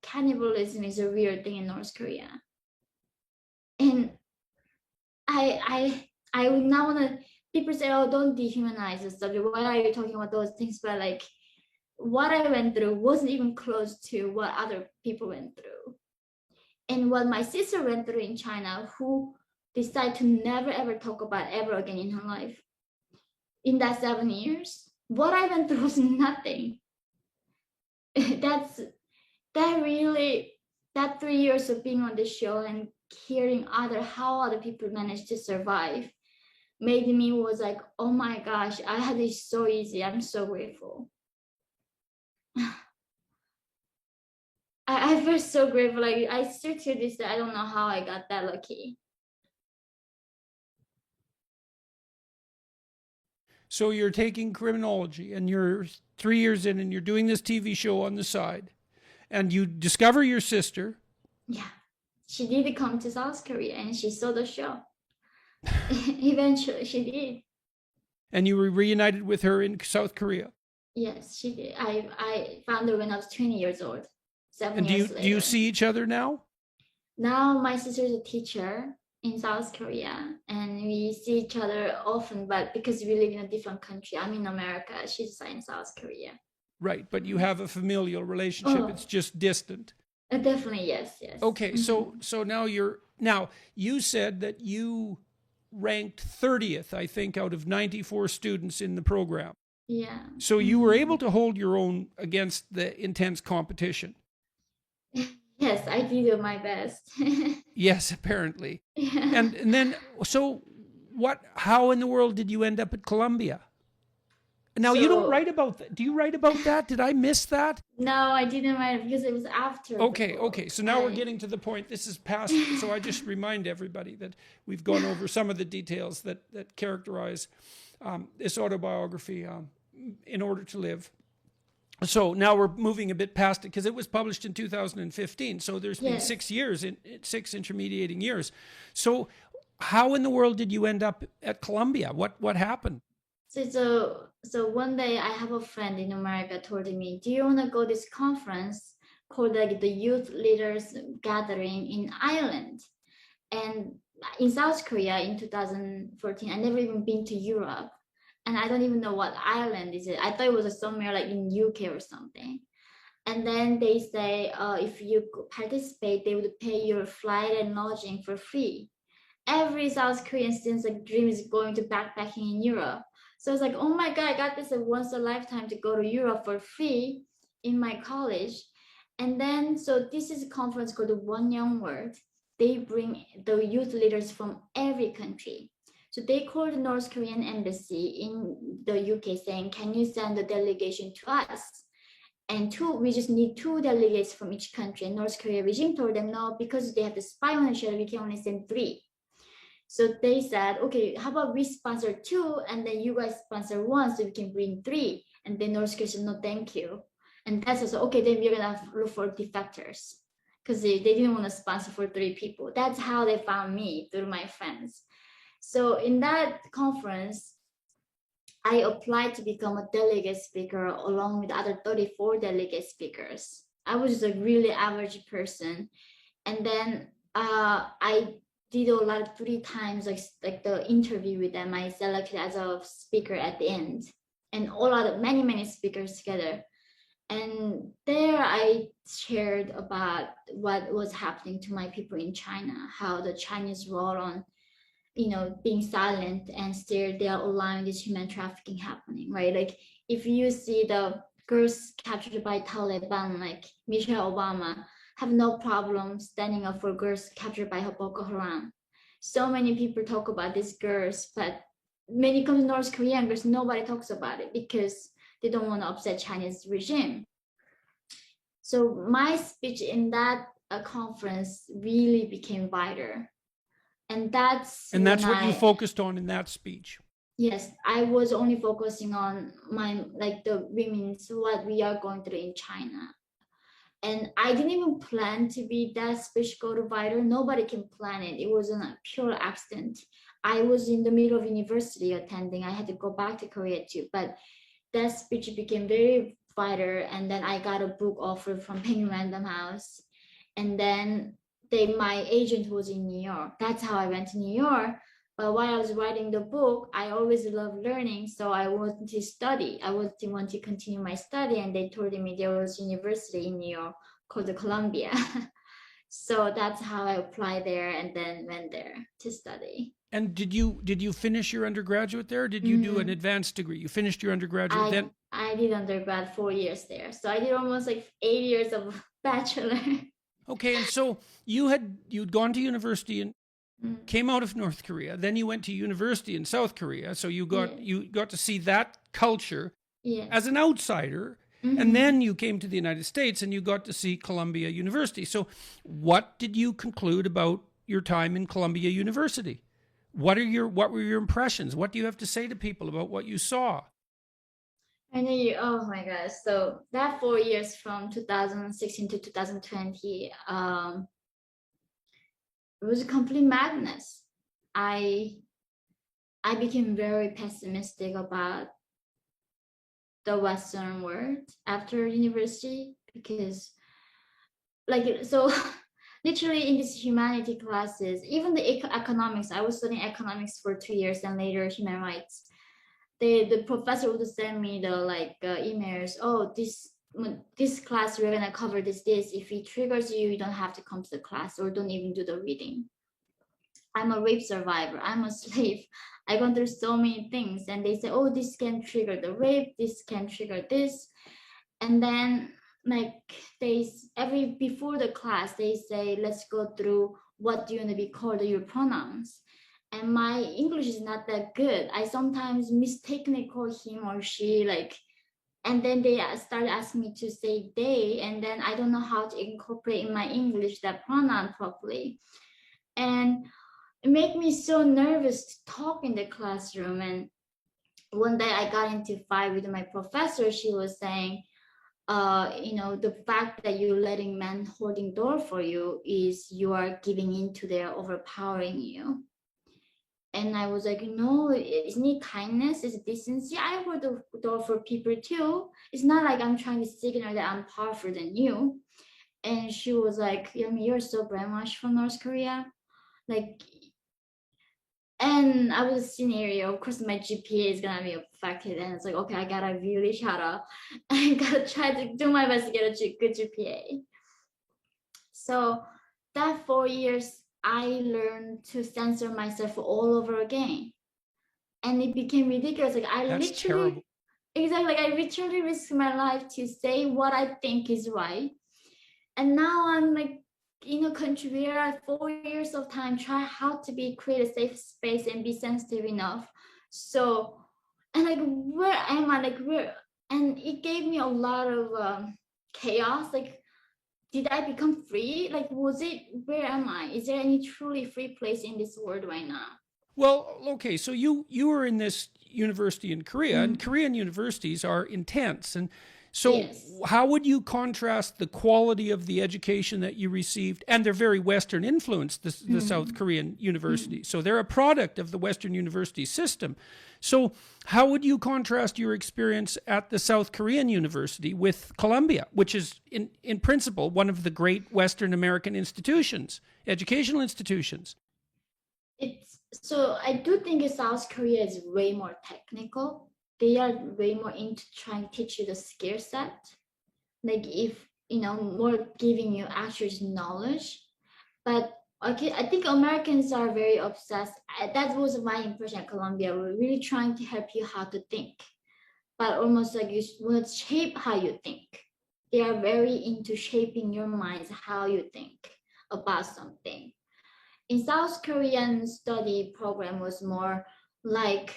cannibalism is a real thing in North Korea. And I would not want to. People say, "Oh, don't dehumanize the subject. Why are you talking about those things?" But like, what I went through wasn't even close to what other people went through, and what my sister went through in China, who decided to never ever talk about ever again in her life. In that 7 years, what I went through was nothing. That 3 years of being on the show and hearing how other people managed to survive made me was like, oh my gosh, I had it so easy. I'm so grateful. I feel so grateful. Like I still to this day, I don't know how I got that lucky. So you're taking criminology and you're 3 years in and you're doing this TV show on the side and you discover your sister. Yeah. She did come to South Korea and she saw the show. Eventually she did. And you were reunited with her in South Korea. Yes, she did. I found her when I was 20 years old, seven And years do you later. see each other now? Now my sister is a teacher in South Korea, and we see each other often, but because we live in a different country, I'm in America, she's in South Korea. Right, but you have a familial relationship. Oh. It's just distant. Definitely, yes. Okay, so now you said that you ranked 30th, I think, out of 94 students in the program. Yeah. So you were able to hold your own against the intense competition. Yes, I did my best. Yes, apparently. Yeah. And then, so how in the world did you end up at Columbia? Now, you don't write about that. Do you write about that? Did I miss that? No, I didn't write it because it was after. Okay. So now we're getting to the point. This is past. So I just remind everybody that we've gone over some of the details that characterize this autobiography, In Order to Live. So now we're moving a bit past it because it was published in 2015. So there's been 6 years, six intermediating years. So how in the world did you end up at Columbia? What happened? So one day I have a friend in America told me, do you want to go to this conference called like the Youth Leaders Gathering in Ireland? And in South Korea in 2014, I never even been to Europe. And I don't even know what island is it. I thought it was somewhere like in UK or something. And then they say, if you participate, they would pay your flight and lodging for free. Every South Korean student's like dream is going to backpacking in Europe. So it's like, oh my God, I got this once a lifetime to go to Europe for free in my college. And then, so this is a conference called the One Young World. They bring the youth leaders from every country. So they called the North Korean embassy in the UK saying, can you send a delegation to us? And we just need 2 delegates from each country. And North Korea regime told them, no, because they have to spy on each other, we can only send 3. So they said, okay, how about we sponsor 2 and then you guys sponsor 1 so we can bring 3. And then North Korea said, no, thank you. And that's also, okay, then we're gonna look for defectors because they didn't want to sponsor for 3 people. That's how they found me, through my friends. So in that conference, I applied to become a delegate speaker along with other 34 delegate speakers. I was just a really average person. And then I did a lot of 3 times like the interview with them. I selected as a speaker at the end, and many speakers together. And there I shared about what was happening to my people in China, how the Chinese role on, being silent and still they are allowing this human trafficking happening, right? Like if you see the girls captured by Taliban, like Michelle Obama, have no problem standing up for girls captured by Boko Haram. So many people talk about these girls, but when it comes to North Korean girls, nobody talks about it because they don't want to upset Chinese regime. So my speech in that conference really became vital. And that's what you focused on in that speech. Yes, I was only focusing on the women's, what we are going through in China. And I didn't even plan to be that speech go to viral. Nobody can plan it. It was a pure accident. I was in the middle of university attending. I had to go back to Korea too. But that speech became very vital. And then I got a book offer from Penguin Random House. And then my agent was in New York. That's how I went to New York. But while I was writing the book, I always loved learning. So I wanted to study. I want to continue my study. And they told me there was a university in New York called the Columbia. So that's how I applied there and then went there to study. And did you finish your undergraduate there? Or did you do an advanced degree? You finished your undergraduate then? I did undergrad 4 years there. So I did almost 8 years of bachelor. Okay, and so you'd gone to university and came out of North Korea. Then you went to university in South Korea. So you got to see that culture as an outsider. Mm-hmm. And then you came to the United States and you got to see Columbia University. So what did you conclude about your time in Columbia University? What were your impressions? What do you have to say to people about what you saw? Oh my gosh. So that 4 years from 2016 to 2020, it was a complete madness. I I became very pessimistic about the Western world after university, because like, so literally in these humanity classes, even the economics, I was studying economics for 2 years and later human rights. The professor would send me the emails. Oh, this class we're gonna cover this. If it triggers you, you don't have to come to the class or don't even do the reading. I'm a rape survivor. I'm a slave. I gone through so many things, and they say, oh, this can trigger the rape. This can trigger this, and then like every before the class they say, let's go through what do you want to be called, your pronouns. And my English is not that good. I sometimes mistakenly call him or she, and then they start asking me to say they, and then I don't know how to incorporate in my English that pronoun properly. And it made me so nervous to talk in the classroom. And one day I got into a fight with my professor. She was saying, the fact that you're letting men holding door for you is you are giving in to their overpowering you. And I was like, no, isn't it kindness? Is it decency? I hold the door for people too. It's not like I'm trying to signal that I'm powerful than you. And she was like, Yumi, you're so brainwashed from North Korea. Like, and I was a scenario, of course my GPA is gonna be affected, and it's like, okay, I gotta really shut up. I gotta try to do my best to get a good GPA. So that 4 years, I learned to censor myself all over again. And it became ridiculous. Like That's terrible. Exactly, I literally risked my life to say what I think is right. And now I'm like, contribute 4 years of time, try how to create a safe space and be sensitive enough. So, and like, where am I? And it gave me a lot of chaos. Like, did I become free? Like, where am I? Is there any truly free place in this world right now? Well, okay, so you were in this university in Korea, and Korean universities are intense. And so Yes. how would you contrast the quality of the education that you received? And they're very Western influenced, the South Korean universities. So they're a product of the Western university system. So how would you contrast your experience at the South Korean university with Columbia, which is in principle one of the great Western American institutions, educational institutions? So I do think South Korea is way more technical. They are way more into trying to teach you the skill set. Like, if more giving you actual knowledge. But okay, I think Americans are very obsessed. That was my impression at Columbia. We're really trying to help you how to think, but almost like you want to shape how you think. They are very into shaping your minds, how you think about something. In South Korean study program was more like,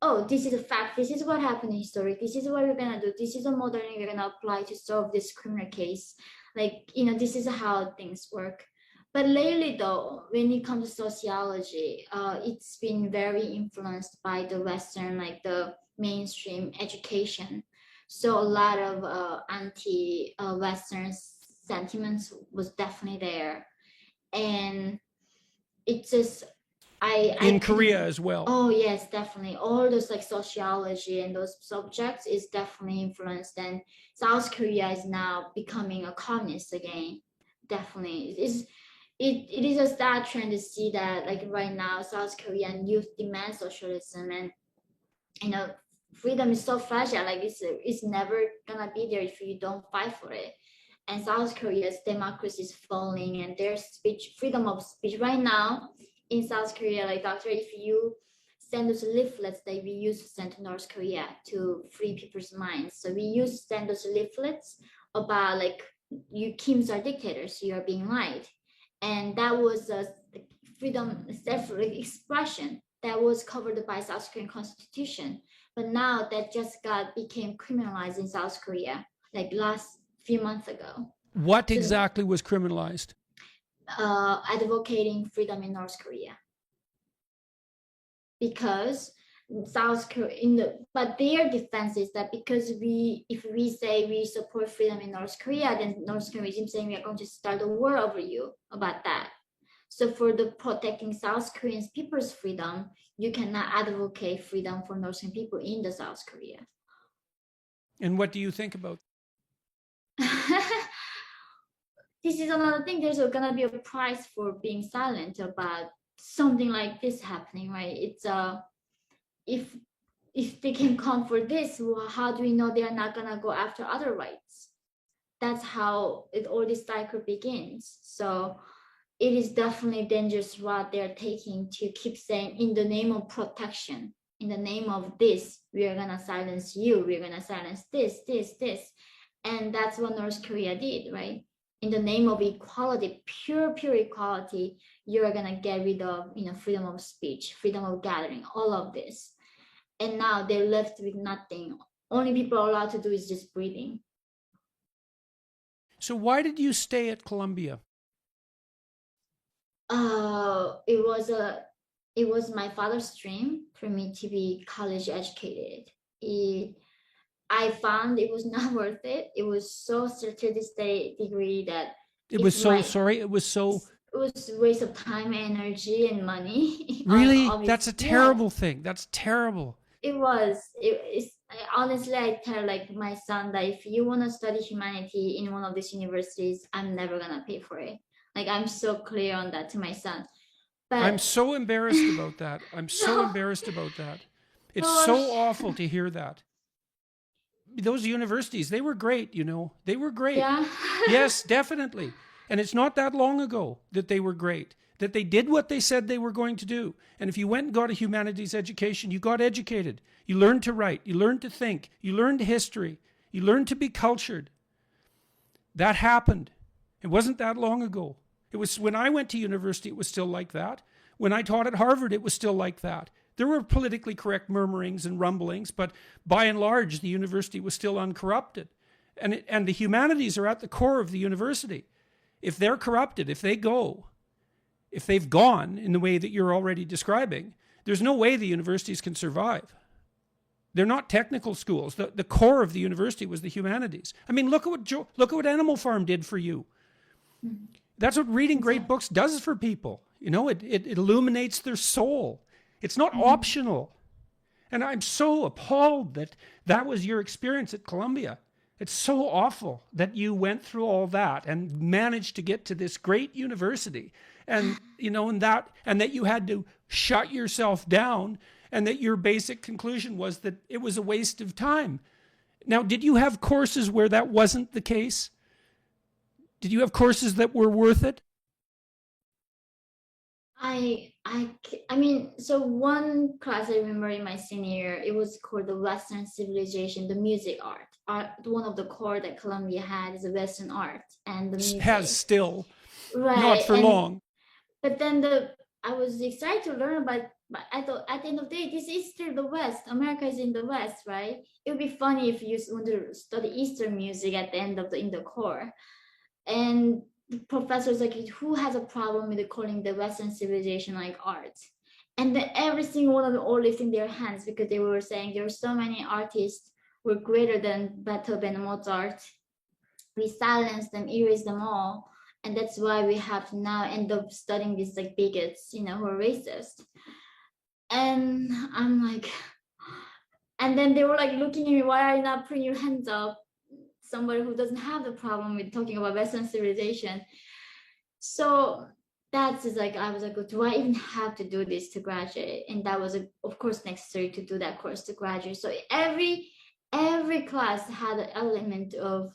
oh, this is a fact, this is what happened in history, this is what we're gonna do, this is a model we're gonna apply to solve this criminal case. This is how things work. But lately though, when it comes to sociology, it's been very influenced by the Western, like the mainstream education. So a lot of anti-Western sentiments was definitely there. And it's just In Korea as well. Oh yes, definitely. All those like sociology and those subjects is definitely influenced. And South Korea is now becoming a communist again. Definitely, it is a sad trend to see that, like, right now South Korean youth demand socialism, and freedom is so fragile. Like, it's never gonna be there if you don't fight for it. And South Korea's democracy is falling, and their freedom of speech right now in South Korea, like, doctor, if you send those leaflets that we used to send to North Korea to free people's minds. So we used to send those leaflets about, like, you Kims are dictators, you are being lied. And that was a freedom, self-expression that was covered by South Korean constitution. But now that just became criminalized in South Korea, like last few months ago. What exactly was criminalized? Advocating freedom in North Korea, because South Korea, but their defense is that because if we say we support freedom in North Korea, then North Korean regime saying we are going to start a war over you about that. So for the protecting South Koreans people's freedom, you cannot advocate freedom for North Korean people in the South Korea. And what do you think about? This is another thing. There's gonna be a price for being silent about something like this happening, right? It's if they can come for this, well, how do we know they are not gonna go after other rights? That's how all this cycle begins. So it is definitely dangerous what they're taking to keep saying in the name of protection, in the name of this, we are gonna silence you, we're gonna silence this. And that's what North Korea did, right? In the name of equality, pure equality, you're gonna get rid of, freedom of speech, freedom of gathering, all of this. And now they're left with nothing. Only people are allowed to do is just breathing. So why did you stay at Columbia? It was my father's dream for me to be college educated. I found it was not worth it. It was so certificate degree that It was so it was a waste of time, energy, and money. Really? That's a terrible thing. That's terrible. It was. Honestly, I tell like my son that if you want to study humanity in one of these universities, I'm never gonna pay for it. Like I'm so clear on that to my son. But I'm so embarrassed about that. I'm so embarrassed about that. It's so awful to hear that. Those universities, they were great, They were great. Yeah. Yes, definitely. And it's not that long ago that they were great, that they did what they said they were going to do. And if you went and got a humanities education, you got educated. You learned to write. You learned to think. You learned history. You learned to be cultured. That happened. It wasn't that long ago. It was when I went to university, it was still like that. When I taught at Harvard, it was still like that. There were politically correct murmurings and rumblings, but by and large, the university was still uncorrupted. And the humanities are at the core of the university. If they're corrupted, if they've gone in the way that you're already describing, there's no way the universities can survive. They're not technical schools. The core of the university was the humanities. I mean, look at what Animal Farm did for you. That's what reading great books does for people. It illuminates their soul. It's not optional. And I'm so appalled that that was your experience at Columbia. It's so awful that you went through all that and managed to get to this great university, and that you had to shut yourself down, and that your basic conclusion was that it was a waste of time. Now, did you have courses where that wasn't the case? Did you have courses that were worth it? I mean, so one class I remember in my senior year, it was called the Western Civilization, the music art. One of the core that Columbia had is the Western art and the music. Has still, right, not for long. But then I was excited to learn about, but I thought at the end of the day, this is still the West. America is in the West, right? It would be funny if you want to study Eastern music at the end of in the core. And the professors like, who has a problem with calling the Western civilization like art? And then every single one of them all lifting their hands because they were saying there were so many artists were greater than Beethoven and Mozart. We silenced them, erased them all. And that's why we have to now end up studying these like bigots, who are racist. And I'm like, and then they were like looking at me, why are you not putting your hands up? Somebody who doesn't have the problem with talking about Western civilization. So that's like, I was like, do I even have to do this to graduate? And that was, of course, necessary to do that course to graduate. So every class had an element of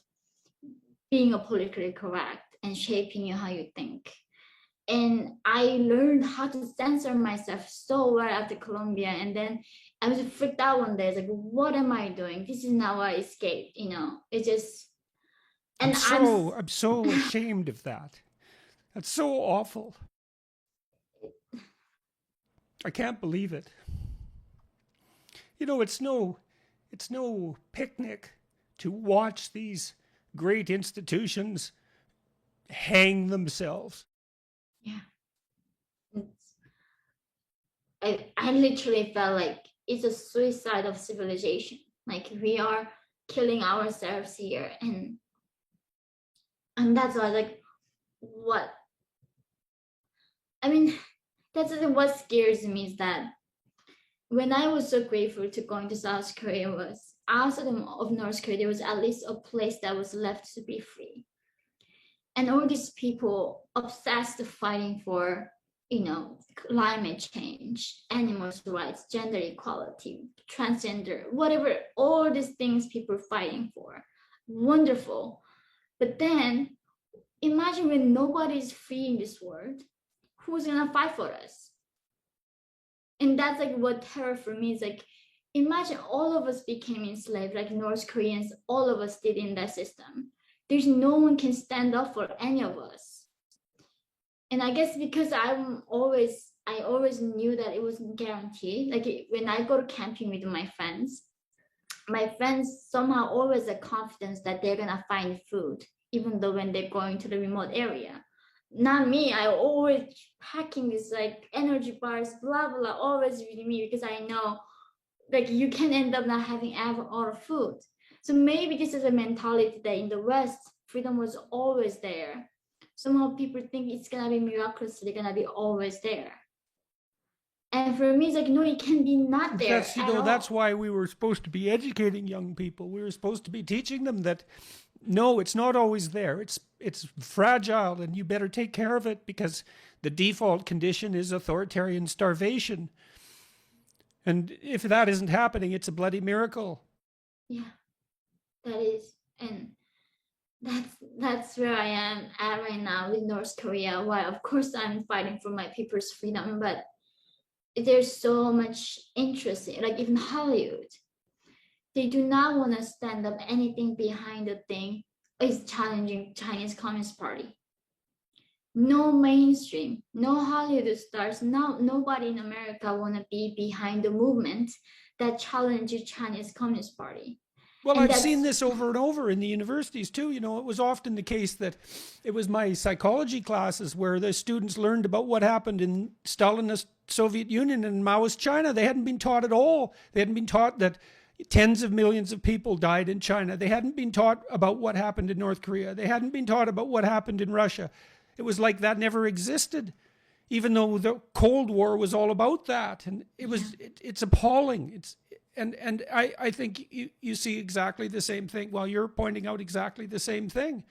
being a politically correct and shaping you how you think. And I learned how to censor myself so well after Columbia. And then I was freaked out one day. It's like, what am I doing? This is not what I escaped, It just, and I'm so ashamed of that. That's so awful. I can't believe it. It's no picnic to watch these great institutions hang themselves. Yeah. I literally felt like it's a suicide of civilization. Like we are killing ourselves here. And that's why, like, what I mean, that's what scares me is that when I was so grateful to going to South Korea was outside of North Korea, there was at least a place that was left to be free. And all these people obsessed fighting for, climate change, animals' rights, gender equality, transgender, whatever, all these things people are fighting for. Wonderful. But then imagine when nobody's free in this world, who's gonna fight for us? And that's like what terror for me is like. Imagine all of us became enslaved, like North Koreans, all of us did in that system. There's no one can stand up for any of us. And I guess because I always knew that it wasn't guaranteed. Like when I go to camping with my friends somehow always have confidence that they're gonna find food, even though when they're going to the remote area. Not me. I always packing this like energy bars, blah blah, always with me because I know like you can end up not having ever all food. So maybe this is a mentality that in the West, freedom was always there. Somehow people think it's gonna be miraculous, they're gonna be always there. And for me, it's like, no, it can be not there. That's why we were supposed to be educating young people. We were supposed to be teaching them that no, it's not always there. It's fragile, and you better take care of it because the default condition is authoritarian starvation. And if that isn't happening, it's a bloody miracle. Yeah, that is. And that's where I am at right now with North Korea. While of course I'm fighting for my people's freedom, but there's so much interest in, like even Hollywood, they do not want to stand up anything behind the thing is challenging Chinese Communist Party. No mainstream, no Hollywood stars, nobody in America want to be behind the movement that challenges Chinese Communist Party. Well, I've seen this over and over in the universities too. It was often the case that it was my psychology classes where the students learned about what happened in Stalinist Soviet Union and Maoist China. They hadn't been taught at all. They hadn't been taught that tens of millions of people died in China. They hadn't been taught about what happened in North Korea. They hadn't been taught about what happened in Russia. It was like that never existed, even though the Cold War was all about that. And it's appalling. And I think you see exactly the same thing. Well, you're pointing out exactly the same thing.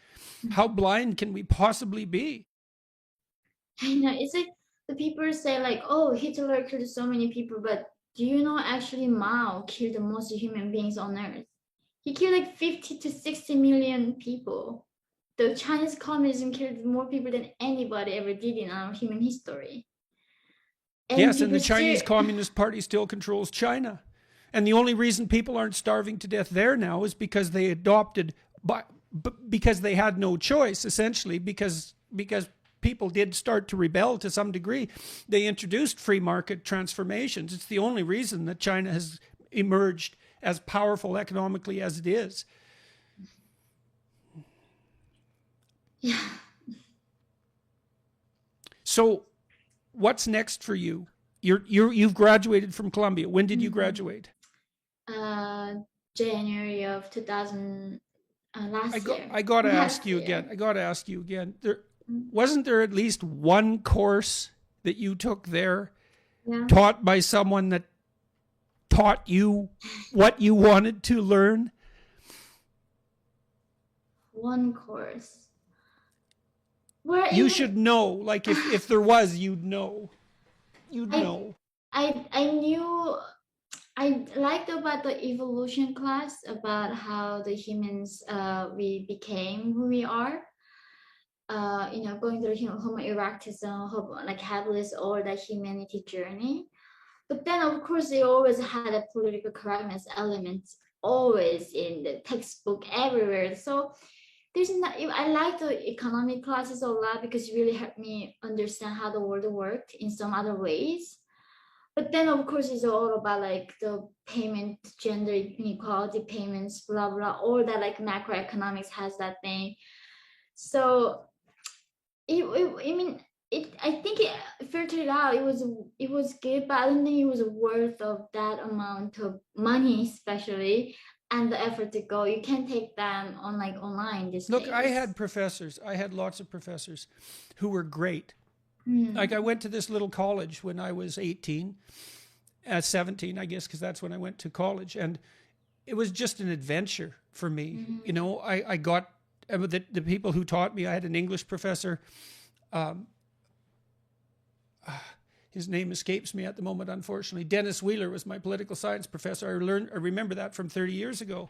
How blind can we possibly be? I know. It's like the people say like, oh, Hitler killed so many people, but do you know actually Mao killed the most human beings on earth? He killed like 50 to 60 million people. The Chinese communism killed more people than anybody ever did in our human history. Yes, and the Chinese Communist Party still controls China. And the only reason people aren't starving to death there now is because they adopted, because they had no choice, essentially, because people did start to rebel to some degree. They introduced free market transformations. It's the only reason that China has emerged as powerful economically as it is. Yeah. So what's next for you? You've graduated from Columbia. When did you graduate? January of 2000 last year. I got to ask you again. Wasn't there at least one course that you took there taught by someone that taught you what you wanted to learn? One course. You should know. Like if there was, you'd know. I knew. I liked about the evolution class about how the humans we became who we are. Going through Homo erectus, like habilis, or the humanity journey. But then, of course, they always had a political correctness element always in the textbook everywhere. So I like the economic classes a lot because it really helped me understand how the world worked in some other ways. But then, of course, it's all about like the payment, gender inequality, payments, blah, blah, all that like macroeconomics has that thing. So I think it filtered out. It was good, but I don't think it was worth of that amount of money, especially, and the effort to go. You can't take them on like online these days. Look, I had lots of professors who were great. Like I went to this little college when I was 18, 17, I guess, because that's when I went to college. And it was just an adventure for me. You know, I got the people who taught me. I had an English professor. His name escapes me at the moment, unfortunately. Dennis Wheeler was my political science professor. I remember that from 30 years ago.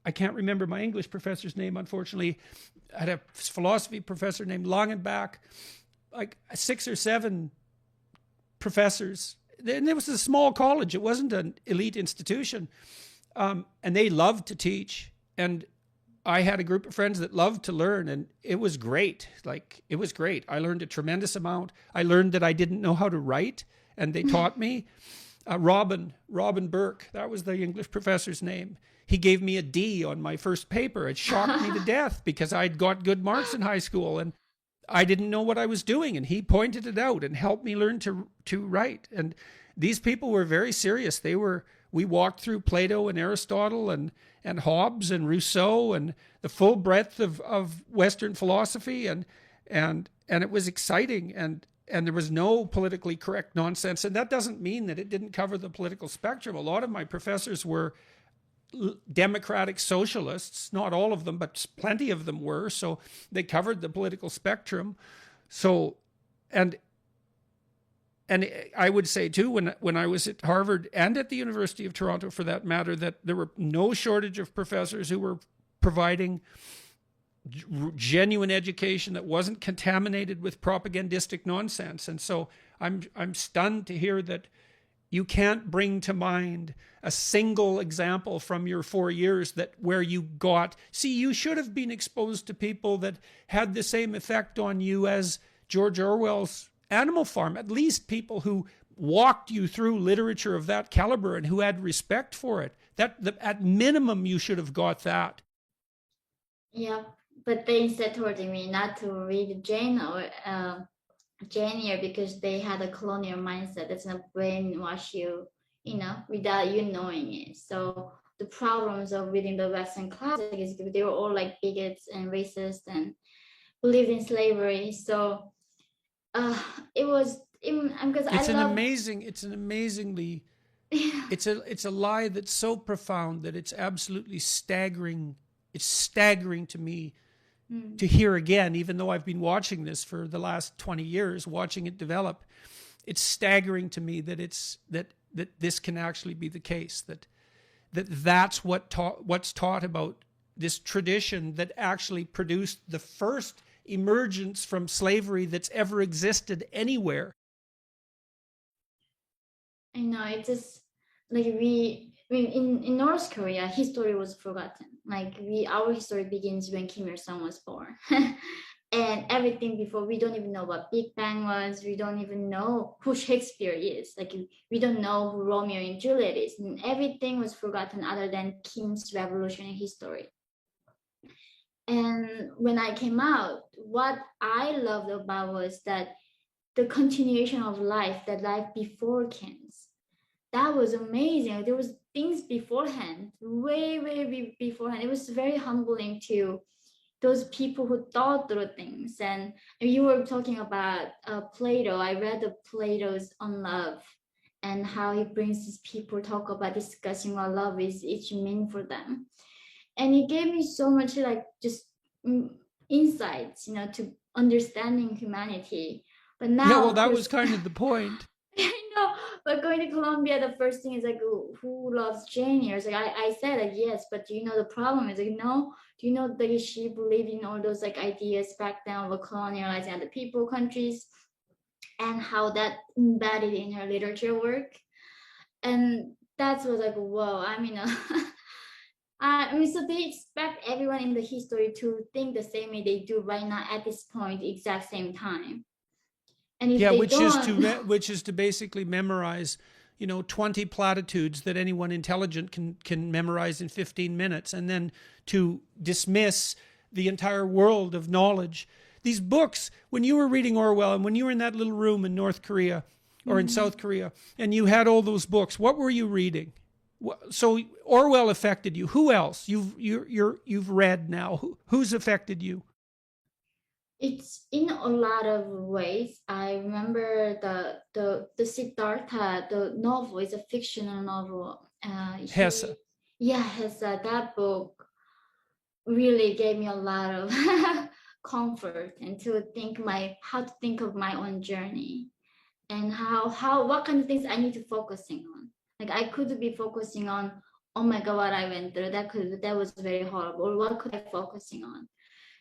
I can't remember my English professor's name, unfortunately. I had a philosophy professor named Langenbach, like 6 or 7 professors. And it was a small college. It wasn't an elite institution. And they loved to teach. And I had a group of friends that loved to learn, and it was great. Like, it was great. I learned a tremendous amount. I learned that I didn't know how to write, and they taught me. Robin Burke, that was the English professor's name. He gave me a D on my first paper. It shocked me to death because I'd got good marks in high school and I didn't know what I was doing. And he pointed it out and helped me learn to write. And these people were very serious. We walked through Plato and Aristotle and Hobbes and Rousseau and the full breadth of Western philosophy. And it was exciting. And there was no politically correct nonsense. And that doesn't mean that it didn't cover the political spectrum. A lot of my professors were democratic socialists, not all of them, but plenty of them were. So they covered the political spectrum. So, and I would say too, when I was at Harvard and at the University of Toronto, for that matter, that there were no shortage of professors who were providing genuine education that wasn't contaminated with propagandistic nonsense. And so I'm stunned to hear that you can't bring to mind a single example from your 4 years that where you got, see, you should have been exposed to people that had the same effect on you as George Orwell's Animal Farm, at least people who walked you through literature of that caliber and who had respect for it. At minimum, you should have got that. Yeah, but they instead told me not to read Jane or Jane Eyre because they had a colonial mindset that's gonna brainwash you, without you knowing it. So the problems of reading the Western classics is they were all like bigots and racist and believed in slavery. So it was because it's an amazingly it's a lie that's so profound that it's absolutely staggering. It's staggering to me to hear again, even though I've been watching this for the last 20 years, watching it develop. It's staggering to me that that this can actually be the case, that's what's taught about this tradition that actually produced the first emergence from slavery that's ever existed anywhere. I know, it's just like in North Korea, history was forgotten. Like our history begins when Kim Il-sung was born. And everything before, we don't even know what Big Bang was. We don't even know who Shakespeare is. Like we don't know who Romeo and Juliet is. And everything was forgotten other than Kim's revolutionary history. And when I came out, what I loved about was that the continuation of life, that life before Kim's. That was amazing. There was things beforehand, way beforehand. It was very humbling to those people who thought through things. And you were talking about Plato. I read Plato's On Love and how he brings these people talk about discussing what love is each mean for them. And it gave me so much just insights, to understanding humanity. But now, yeah, well, that was kind of the point. I know, but going to Colombia, the first thing is who loves Jane Eyre? I said yes, but do you know the problem is no? Do you know that she believed in all those ideas back then of colonializing other people, countries, and how that embedded in her literature work? And that's was whoa. So they expect everyone in the history to think the same way they do right now at this point, exact same time. And which is to basically memorize, 20 platitudes that anyone intelligent can memorize in 15 minutes, and then to dismiss the entire world of knowledge. These books, when you were reading Orwell and when you were in that little room in North Korea or in South Korea, and you had all those books, what were you reading? So Orwell affected you. Who else you've read now? Who's affected you? It's in a lot of ways. I remember the Siddhartha, the novel is a fictional novel. Hesse. That book really gave me a lot of comfort and to think how to think of my own journey and how what kind of things I need to focusing on. Like I could be focusing on, oh my god, what I went through. That was very horrible. Or what could I focusing on?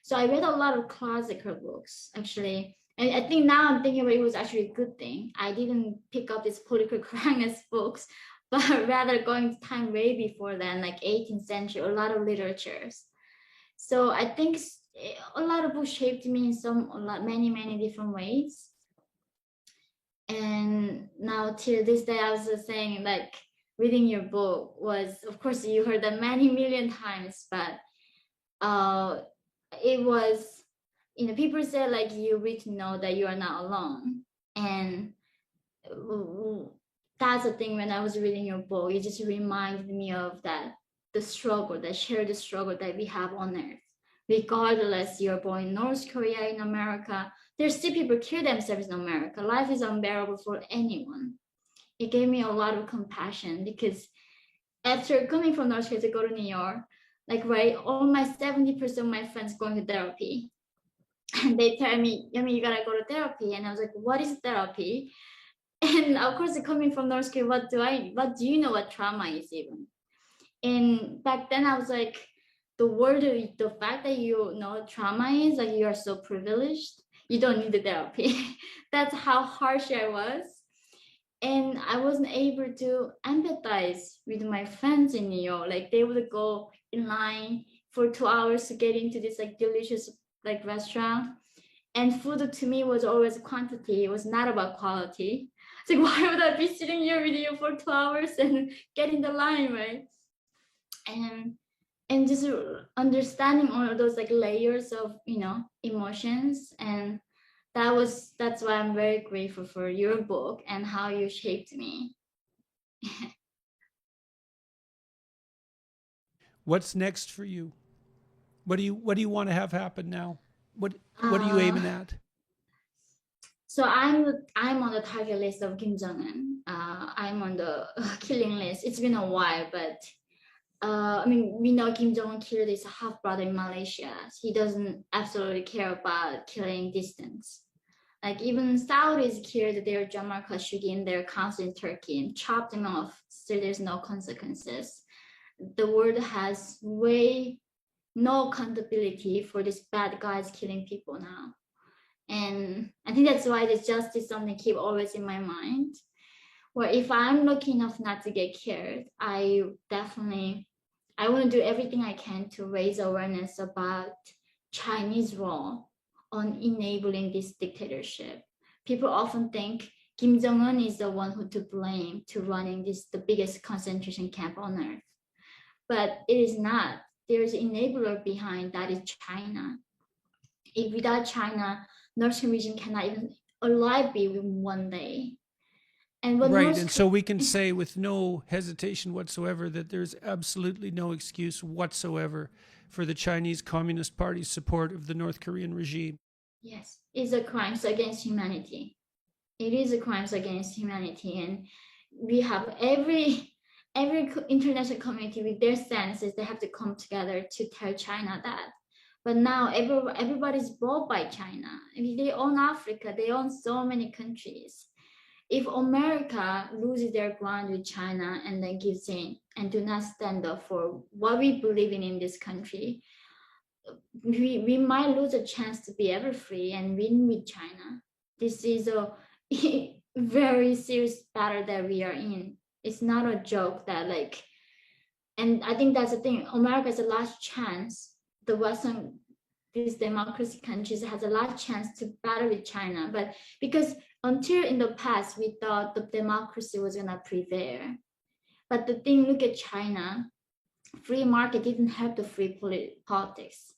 So I read a lot of classical books actually. And I think now I'm thinking about it was actually a good thing. I didn't pick up these political correctness books, but rather going to time way before then, like 18th century, a lot of literatures. So I think a lot of books shaped me in many different ways. And now till this day, I was just saying like reading your book was, of course, you heard that many million times, but it was, people say like you read to know that you are not alone. And that's the thing when I was reading your book, it just reminded me of that, the struggle, the shared struggle that we have on earth. Regardless, you're born in North Korea, in America, there's still people kill themselves in America. Life is unbearable for anyone. It gave me a lot of compassion because after coming from North Korea to go to New York, like right, all my 70% of my friends going to therapy. And they tell me, you gotta go to therapy. And I was like, what is therapy? And of course, coming from North Korea, what do you know what trauma is even? And back then I was like, the fact that you know trauma is like you are so privileged, you don't need the therapy. That's how harsh I was. And I wasn't able to empathize with my friends in New York. Like they would go in line for 2 hours to get into this like delicious like restaurant. And food to me was always quantity. It was not about quality. It's like, why would I be sitting here with you for 2 hours and get in the line, right? And just understanding all of those like layers of emotions. And that's why I'm very grateful for your book and how you shaped me. What's next for you? What do you want to have happen now? What are you aiming at? So I'm on the target list of Kim Jong-un. I'm on the killing list. It's been a while, but we know Kim Jong-un killed his half brother in Malaysia. He doesn't absolutely care about killing distance. Like even Saudis killed their Jamal Khashoggi in their council in Turkey and chopped them off. Still, there's no consequences. The world has no accountability for these bad guys killing people now. And I think that's why this justice something keep always in my mind. Where if I'm lucky enough not to get killed, I want to do everything I can to raise awareness about Chinese role on enabling this dictatorship. People often think Kim Jong-un is the one who to blame to running the biggest concentration camp on earth. But it is not. There's an enabler behind that is China. If without China, North Korean region cannot even alive be in one day. Right, and so we can say with no hesitation whatsoever that there's absolutely no excuse whatsoever for the Chinese Communist Party's support of the North Korean regime. Yes, it's a crime against humanity. It is a crime against humanity, and we have every international community with their senses. They have to come together to tell China that. But now everybody's bought by China. I mean, they own Africa. They own so many countries. If America loses their ground with China and then gives in and do not stand up for what we believe in this country, we might lose a chance to be ever free and win with China. This is a very serious battle that we are in. It's not a joke that and I think that's the thing. America has a last chance. The Western, these democracy countries has a last chance to battle with China, but because until in the past, we thought the democracy was going to prevail. But the thing, look at China. Free market didn't help the free politics.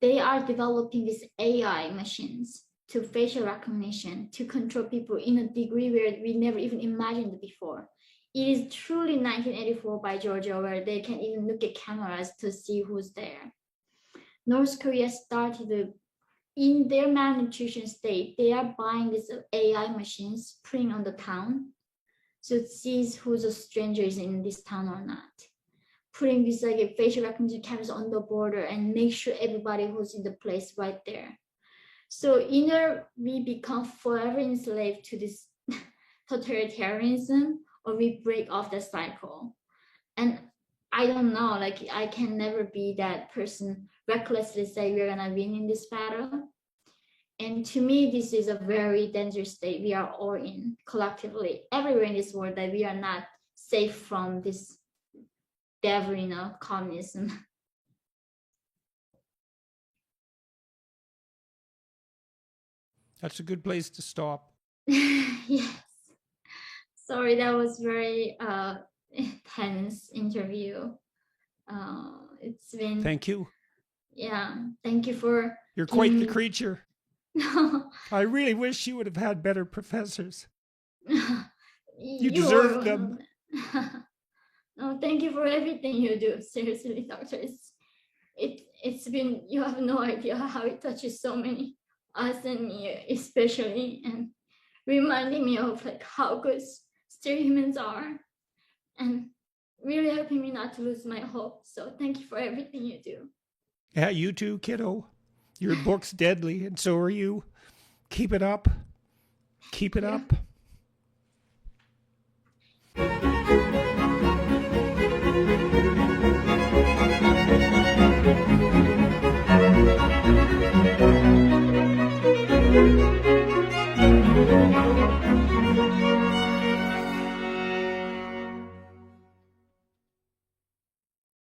They are developing these AI machines to facial recognition to control people in a degree where we never even imagined before. It is truly 1984 by George Orwell. They can even look at cameras to see who's there. North Korea started in their malnutrition state, they are buying these AI machines, putting on the town, so it sees who's a stranger is in this town or not. Putting these like facial recognition cameras on the border and make sure everybody who's in the place right there. So either we become forever enslaved to this totalitarianism, or we break off the cycle. And I don't know, like I can never be that person recklessly say we're gonna win in this battle. And to me, this is a very dangerous state we are all in collectively, everywhere in this world, that we are not safe from this devil, communism. That's a good place to stop. Yes. Sorry, that was very intense interview. It's been. Thank you. Yeah, thank you for. You're quite the creature. I really wish you would have had better professors. You deserve them. No, thank you for everything you do. Seriously, doctor. It's been, you have no idea how it touches so many, us and me especially, and reminding me of like how good still humans are, and really helping me not to lose my hope. So thank you for everything you do. Yeah, you too, kiddo. Your book's deadly, and so are you. Keep it up. Keep it up.